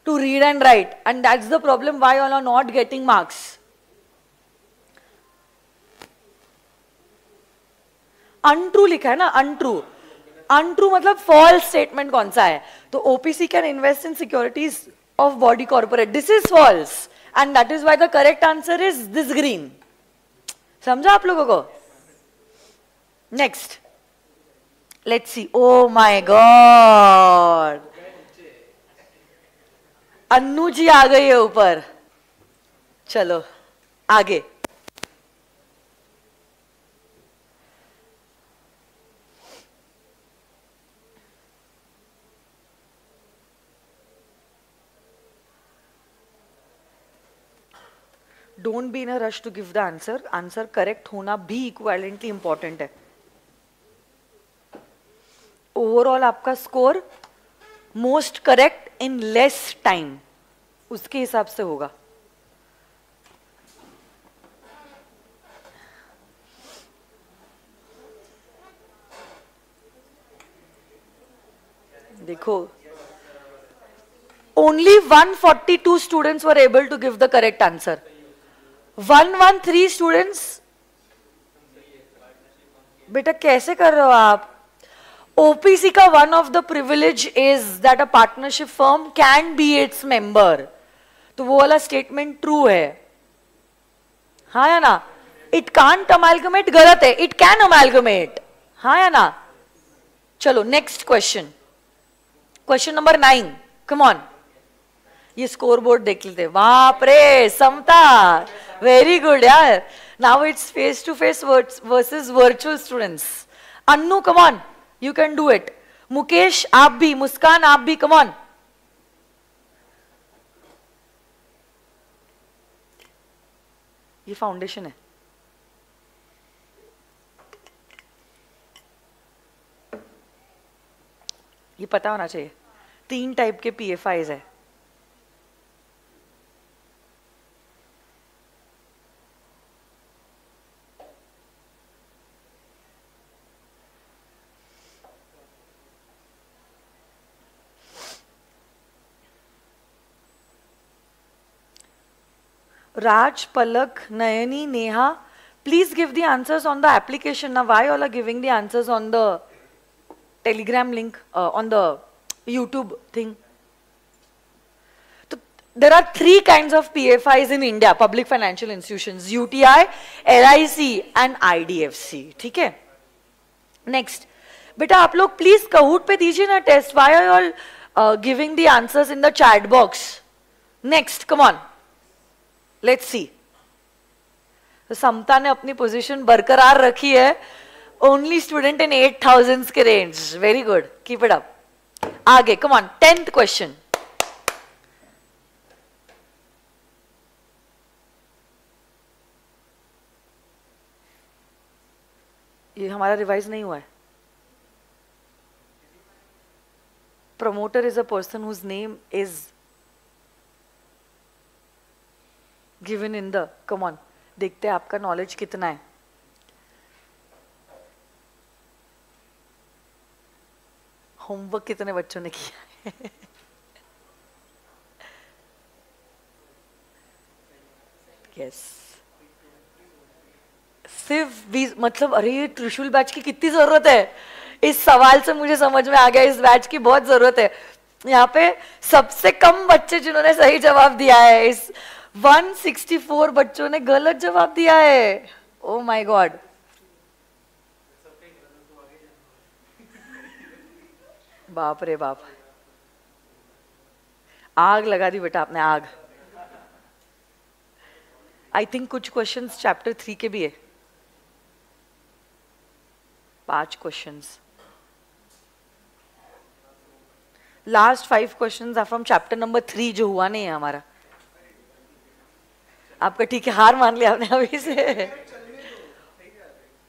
to read and write and that's the problem why y'all are not getting marks. Untrue लिखा है ना. Untrue. Untrue मतलब false statement कौन सा है. तो OPC can invest in securities of body corporate. This is false and that is why the correct answer is this green. समझा आप लोगों को. next let's see. oh my god, Annu जी आ गई है ऊपर. चलो आगे. Don't be in a rush to give the answer. Answer correct होना भी इक्विवेलेंटली इंपॉर्टेंट है. ओवरऑल आपका score most correct in less time उसके हिसाब से होगा. देखो only 142 students were able to give the correct answer. 113 students बेटा कैसे कर रहे हो आप? ओपीसी का one of the privilege is that a partnership firm can be its member, तो वो वाला स्टेटमेंट ट्रू है, हाँ या ना? इट कांट अमैल्गमेट गलत है, इट कैन अमैल्गमेट, हाँ या ना? चलो next question, question number 9, come on. ये स्कोर बोर्ड देख लेते, बाप रे समता, वेरी गुड यार। Now it's face to face versus virtual students. Annu come on, you can do it. Mukesh आप भी, मुस्कान आप भी, कम ऑन। ये फाउंडेशन है, ये पता होना चाहिए। 3 टाइप के पीएफआईज है। Raj, Palak, Nayani, Neha, please give the answers on the application. Now, why all are giving the answers on the Telegram link, on the YouTube thing? So, there are 3 kinds of PFIs in India, public financial institutions, UTI, LIC and IDFC. ठीक है? Next, बेटा आप लोग please Kahoot पे दीजिए ना test. Why are you all giving the answers in the chat box? Next, come on. Let's see. तो समता ने अपनी पोजीशन बरकरार रखी है, ओनली स्टूडेंट इन 8000 के range, very good, keep it up. आगे कम ऑन, 10th क्वेश्चन। ये हमारा रिवाइज नहीं हुआ है। Promoter is a person whose name is given in the, come on, देखते हैं आपका नॉलेज कितना है। होमवर्क कितने बच्चों ने किया है? यस, सिर्फ 20, मतलब अरे ये त्रिशूल बैच की कितनी जरूरत है? इस सवाल से मुझे समझ में आ गया इस बैच की बहुत जरूरत है। यहाँ पे सबसे कम बच्चे जिन्होंने सही जवाब दिया है, इस 164 बच्चों ने गलत जवाब दिया है। ओ माय गॉड, बाप रे बाप, आग लगा दी बेटा आपने, आग। आई थिंक कुछ क्वेश्चंस चैप्टर 3 के भी है, 5 questions. Last 5 questions are from chapter number 3 जो हुआ नहीं है हमारा। आपका ठीक है, हार मान लिया आपने अभी से?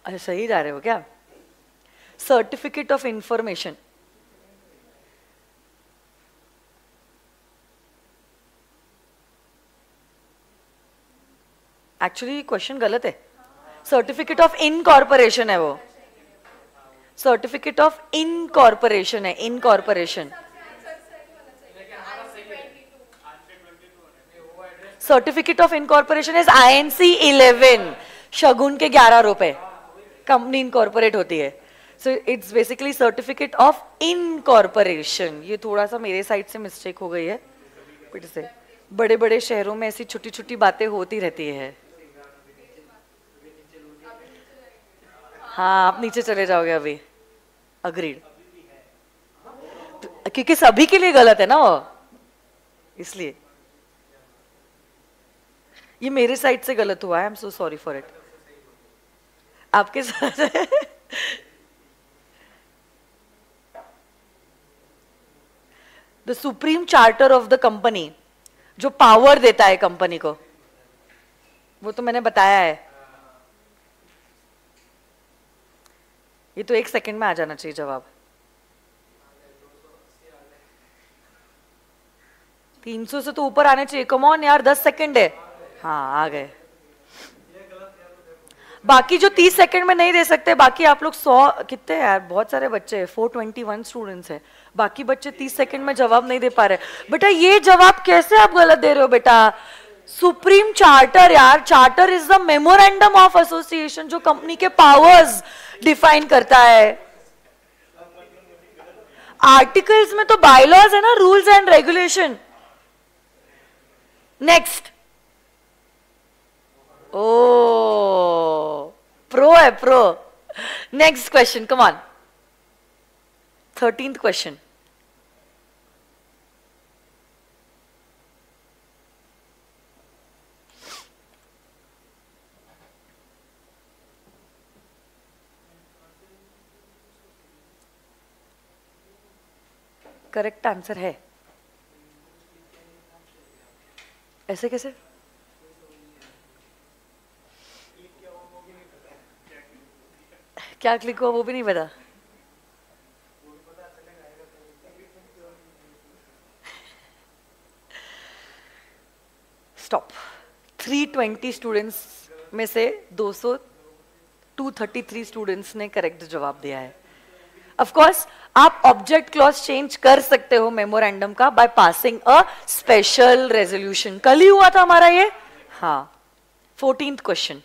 अच्छा सही जा रहे हो क्या? Certificate of information, actually question गलत है। सर्टिफिकेट ऑफ इनकॉर्पोरेशन है वो, सर्टिफिकेट ऑफ इनकॉर्पोरेशन है, incorporation. Certificate of incorporation is INC 11, शगुन के 11 रुपए, कंपनी इनकॉर्पोरेट होती है। So it's basically certificate of incorporation. ये थोड़ा सा मेरे साइड से मिस्टेक हो गई है, फिर से बड़े बड़े शहरों में ऐसी छोटी छोटी बातें होती रहती है। हाँ आप नीचे चले जाओगे अभी, अग्रीड, क्योंकि सभी के लिए गलत है ना वो, इसलिए ये मेरे साइड से गलत हुआ है। I am so sorry for it. आपके साथ the supreme charter of the company, जो पावर देता है कंपनी को, वो तो मैंने बताया है। ये तो 1 सेकंड में आ जाना चाहिए जवाब। 300 से तो ऊपर आने चाहिए, कम ऑन यार, 10 सेकंड है। हाँ आ गए। बाकी जो 30 सेकंड में नहीं दे सकते, बाकी आप लोग 100 कितने यार, बहुत सारे बच्चे हैं, 421 स्टूडेंट्स हैं, बाकी बच्चे 30 सेकंड में जवाब नहीं दे पा रहे। बेटा ये जवाब कैसे आप गलत दे रहे हो बेटा? सुप्रीम चार्टर यार, charter is the memorandum of association जो कंपनी के पावर्स डिफाइन करता है? आर्टिकल्स में तो बायलॉज है ना, रूल्स एंड रेगुलेशन। नेक्स्ट, ओ प्रो है, pro. Next question, come on, 13th question. Correct answer है। ऐसे कैसे? क्या क्लिक हुआ वो भी नहीं पता। स्टॉप। 320 स्टूडेंट्स में से 233 स्टूडेंट्स ने करेक्ट जवाब दिया है। ऑफ कोर्स आप ऑब्जेक्ट क्लॉज चेंज कर सकते हो मेमोरेंडम का by passing a special resolution. कल ही हुआ था हमारा ये। हाँ, 14th क्वेश्चन।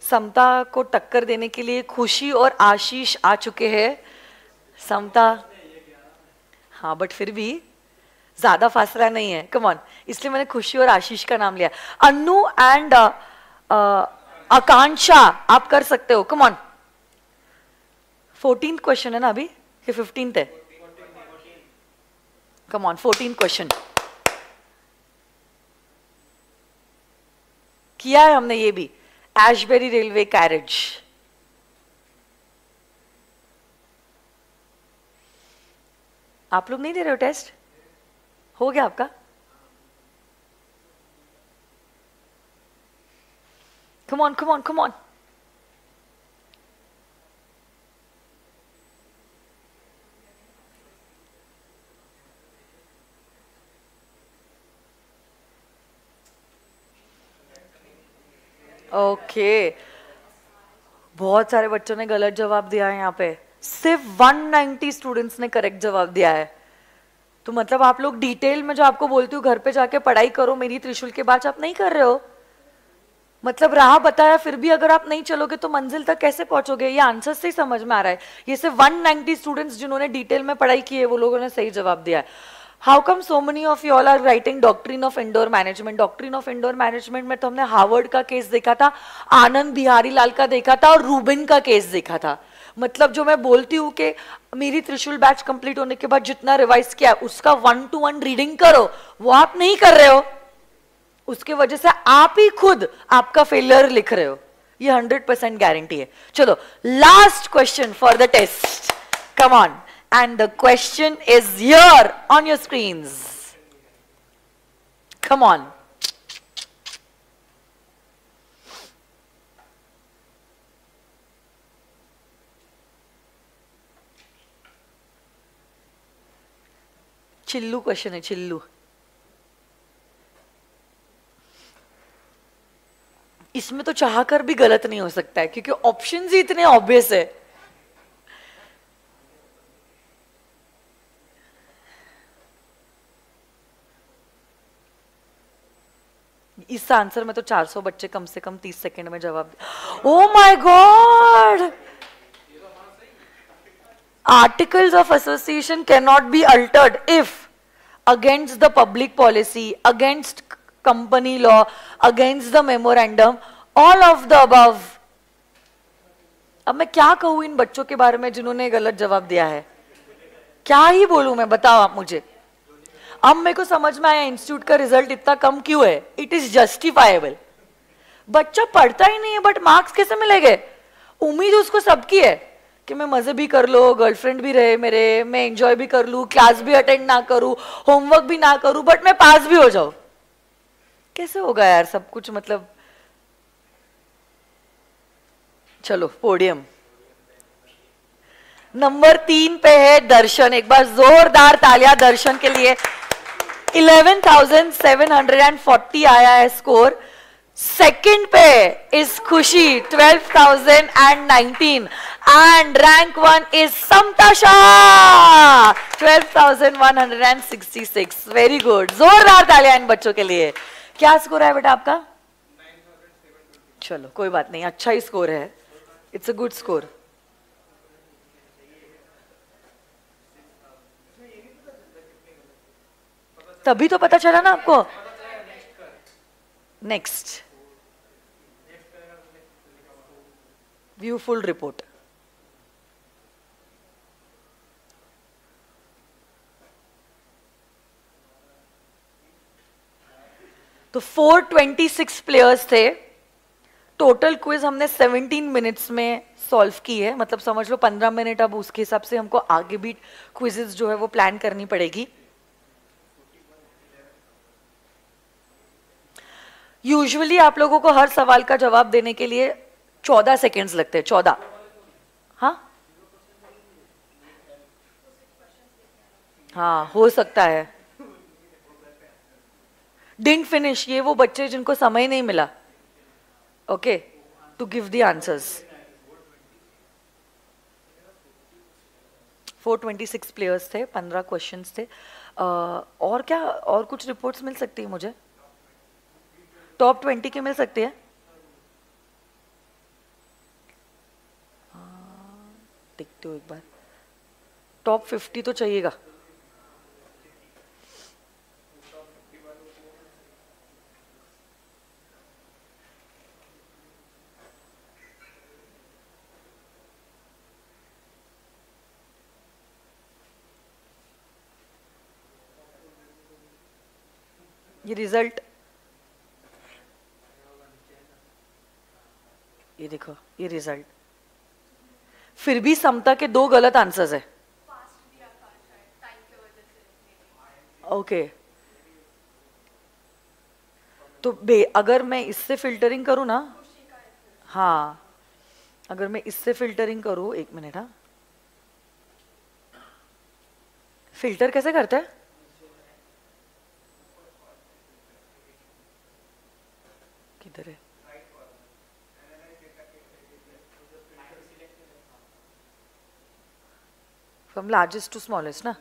समता को टक्कर देने के लिए खुशी और आशीष आ चुके हैं। समता, हाँ, बट फिर भी ज्यादा फासला नहीं है, कम ऑन, इसलिए मैंने खुशी और आशीष का नाम लिया। अन्नू एंड आकांक्षा आप कर सकते हो, कम ऑन। 14th क्वेश्चन है ना अभी, कि 15th है? कम ऑन, 14th क्वेश्चन किया है हमने ये भी। एशबेरी रेलवे कैरेज, आप लोग नहीं दे रहे हो टेस्ट? हो गया आपका? Come on come on come on. Okay, बहुत सारे बच्चों ने गलत जवाब दिया है यहाँ पे। सिर्फ 190 स्टूडेंट्स ने करेक्ट जवाब दिया है। तो मतलब आप लोग डिटेल में जो आपको बोलती हूँ घर पे जाके पढ़ाई करो मेरी त्रिशूल के बाद, आप नहीं कर रहे हो। मतलब राह बताया फिर भी अगर आप नहीं चलोगे तो मंजिल तक कैसे पहुंचोगे? ये आंसर से ही समझ में आ रहा है। ये सिर्फ 190 स्टूडेंट्स जिन्होंने डिटेल में पढ़ाई की है वो लोगों ने सही जवाब दिया है। How come so many of you all are writing doctrine of indoor management? Doctrine of indoor management में तो हमने हार्वर्ड का केस देखा था, आनंद बिहारी लाल का देखा था और रूबिन का केस देखा था। मतलब जो मैं बोलती हूँ कि मेरी त्रिशूल बैच कंप्लीट होने के बाद जितना रिवाइज किया उसका 1-to-1 रीडिंग करो, वो आप नहीं कर रहे हो। उसके वजह से आप ही खुद आपका फेलियर लिख रहे हो, ये 100% गारंटी है। चलो last question for the test, come on, and the question is here on your screens. Come on. चिल्लू क्वेश्चन है, चिल्लू। इसमें तो चाहकर भी गलत नहीं हो सकता है क्योंकि ऑप्शंस ही इतने ऑब्वियस है। इस आंसर में तो 400 बच्चे कम से कम 30 सेकंड में जवाब दे। Oh my god, articles of association can not be altered if against the public policy, against company law, against the memorandum, all of the above. अब मैं क्या कहूं इन बच्चों के बारे में जिन्होंने गलत जवाब दिया है? क्या ही बोलूं मैं, बताओ आप मुझे। अब मेरे को समझ में आया इंस्टीट्यूट का रिजल्ट इतना कम क्यों है। It is justifiable. बच्चा पढ़ता ही नहीं है बट मार्क्स कैसे मिलेंगे? उम्मीद उसको सबकी है कि मैं मजे भी कर लो, गर्लफ्रेंड भी रहे मेरे, मैं एंजॉय भी कर लूं, क्लास भी अटेंड ना करूं, होमवर्क भी ना करूं, बट मैं पास भी हो जाऊं। कैसे होगा यार सब कुछ? मतलब चलो पोडियम नंबर 3 पे है दर्शन। एक बार जोरदार तालियां दर्शन के लिए। 11,740 आया है स्कोर। सेकंड पे is Khushi 12,019 and rank 1 is Samta Shah 12,166। Very good, जोरदार तालियां इन बच्चों के लिए। क्या स्कोर है बेटा आपका? चलो कोई बात नहीं, अच्छा ही स्कोर है, इट्स अ गुड स्कोर। तभी तो पता चला ना आपको। Next view full report. तो 426 प्लेयर्स थे। टोटल क्विज हमने 17 मिनट्स में सॉल्व की है, मतलब समझ लो 15 मिनट। अब उसके हिसाब से हमको आगे भी क्विजेस जो है वो प्लान करनी पड़ेगी। यूजुअली आप लोगों को हर सवाल का जवाब देने के लिए 14 सेकेंड्स लगते हैं, 14। हाँ हाँ, हो सकता है। डिडंट फिनिश, ये वो बच्चे जिनको समय नहीं मिला, okay, to give the answers. 426 players थे, 15 क्वेश्चंस थे। और क्या, और कुछ रिपोर्ट्स मिल सकती है मुझे? टॉप 20 की मिल सकती है? देखते हो एक बार, टॉप 50 तो चाहिएगा। ये रिजल्ट, ये देखो, ये रिजल्ट। फिर भी समता के 2 गलत आंसर्स है। ओके, तो अगर मैं इससे फिल्टरिंग करूं ना, हाँ, अगर मैं इससे फिल्टरिंग करूं, 1 मिनट, हाँ, फिल्टर कैसे करते हैं? किधर है? फ्रॉम लार्जेस्ट टू स्मॉलेस्ट ना।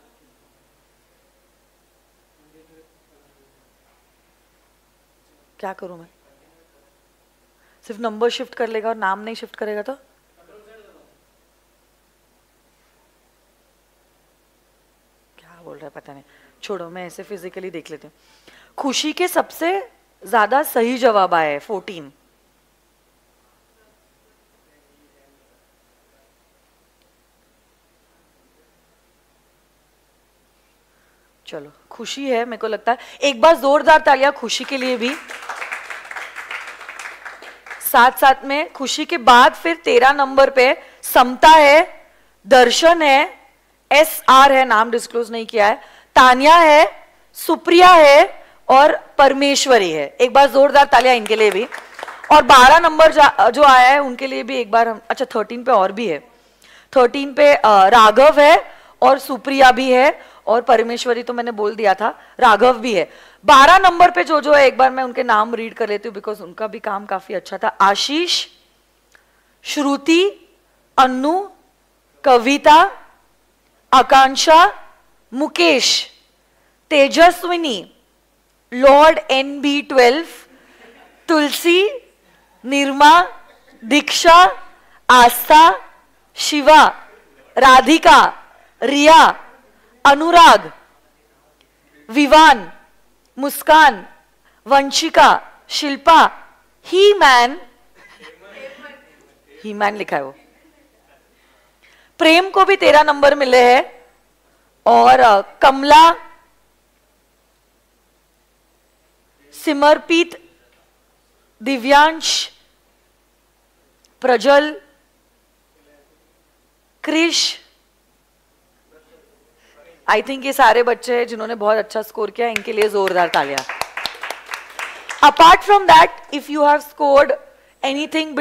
क्या करूं मैं? सिर्फ नंबर शिफ्ट कर लेगा और नाम नहीं शिफ्ट करेगा तो? क्या बोल रहा है पता नहीं, छोड़ो, मैं ऐसे फिजिकली देख लेती हूँ। खुशी के सबसे ज्यादा सही जवाब आए है 14। चलो, खुशी है, मेरे को लगता है। एक बार जोरदार तालियां खुशी के लिए भी। साथ साथ में खुशी के बाद फिर 13 नंबर पे समता है, दर्शन है, SR है, नाम डिस्क्लोज नहीं किया है, तानिया है, सुप्रिया है और परमेश्वरी है। एक बार जोरदार तालियां इनके लिए भी। और 12 नंबर जो आया है उनके लिए भी एक बार हम, अच्छा 13 पे और भी है, 13 पे राघव है और सुप्रिया भी है और परमेश्वरी तो मैंने बोल दिया था, राघव भी है। 12 नंबर पे जो है, एक बार मैं उनके नाम रीड कर लेती हूँ बिकॉज उनका भी काम काफी अच्छा था। आशीष, श्रुति, अन्नू, कविता, आकांक्षा, मुकेश, तेजस्विनी, लॉर्ड NB12, तुलसी, निर्मा, दीक्षा, आस्था, शिवा, राधिका, रिया, अनुराग, विवान, मुस्कान, वंशिका, शिल्पा, ही मैन लिखा है वो। प्रेम को भी 13 नंबर मिले हैं और कमला, सिमरपीत, दिव्यांश, प्रजल, क्रिश, आई थिंक ये सारे बच्चे हैं जिन्होंने बहुत अच्छा स्कोर किया, इनके लिए जोरदार तालियां। Apart from that, if you have scored anything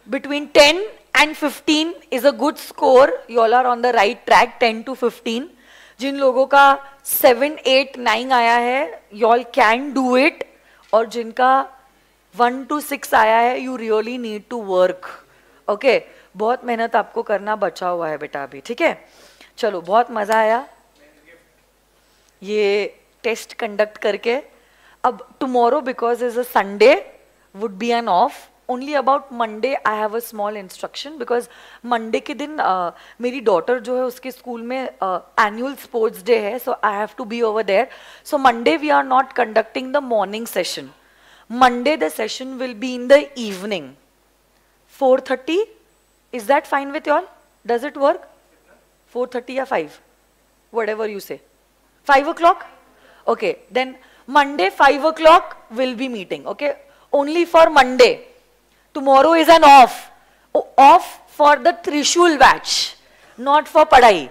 between 10 and 15 is a good score. You all are on the right track, 10 to 15. जिन लोगों का 7, 8, 9 आया है, you all can do it. और जिनका 1 to 6 आया है, you really need to work. Okay? बहुत मेहनत आपको करना बचा हुआ है बेटा अभी, ठीक है? चलो, बहुत मजा आया ये टेस्ट कंडक्ट करके। अब tomorrow because is a Sunday, would be an off. Only about Monday I have a small instruction because Monday के दिन मेरी daughter जो है उसके school में annual sports day है, so I have to be over there. So Monday we are not conducting the morning session. Monday the session will be in the evening, 4:30. Is that fine with you all? Does it work? 4:30 or 5? Whatever you say. 5 o'clock? Okay, then Monday 5 o'clock will be meeting. Okay, only for Monday. Tomorrow is an off. Off for the Trishul batch, not for पढ़ाई.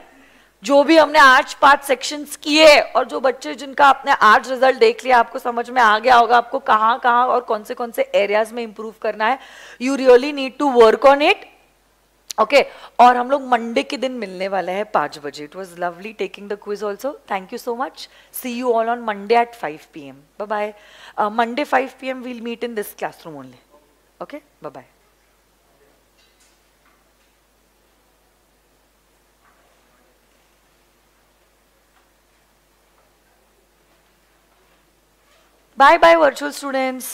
जो भी हमने आज 5 sections किए और जो बच्चे जिनका आपने आज रिजल्ट देख लिया, आपको समझ में आ गया होगा आपको कहाँ कहाँ और कौन से एरियाज में इंप्रूव करना है. You really need to work on it. Okay, और हम लोग मंडे के दिन मिलने वाले हैं 5 बजे. It was lovely taking the quiz also. Thank you so much. See you all on Monday at 5 PM. Bye bye. Monday 5 PM will meet in this classroom only. Okay, bye bye. Bye bye virtual students.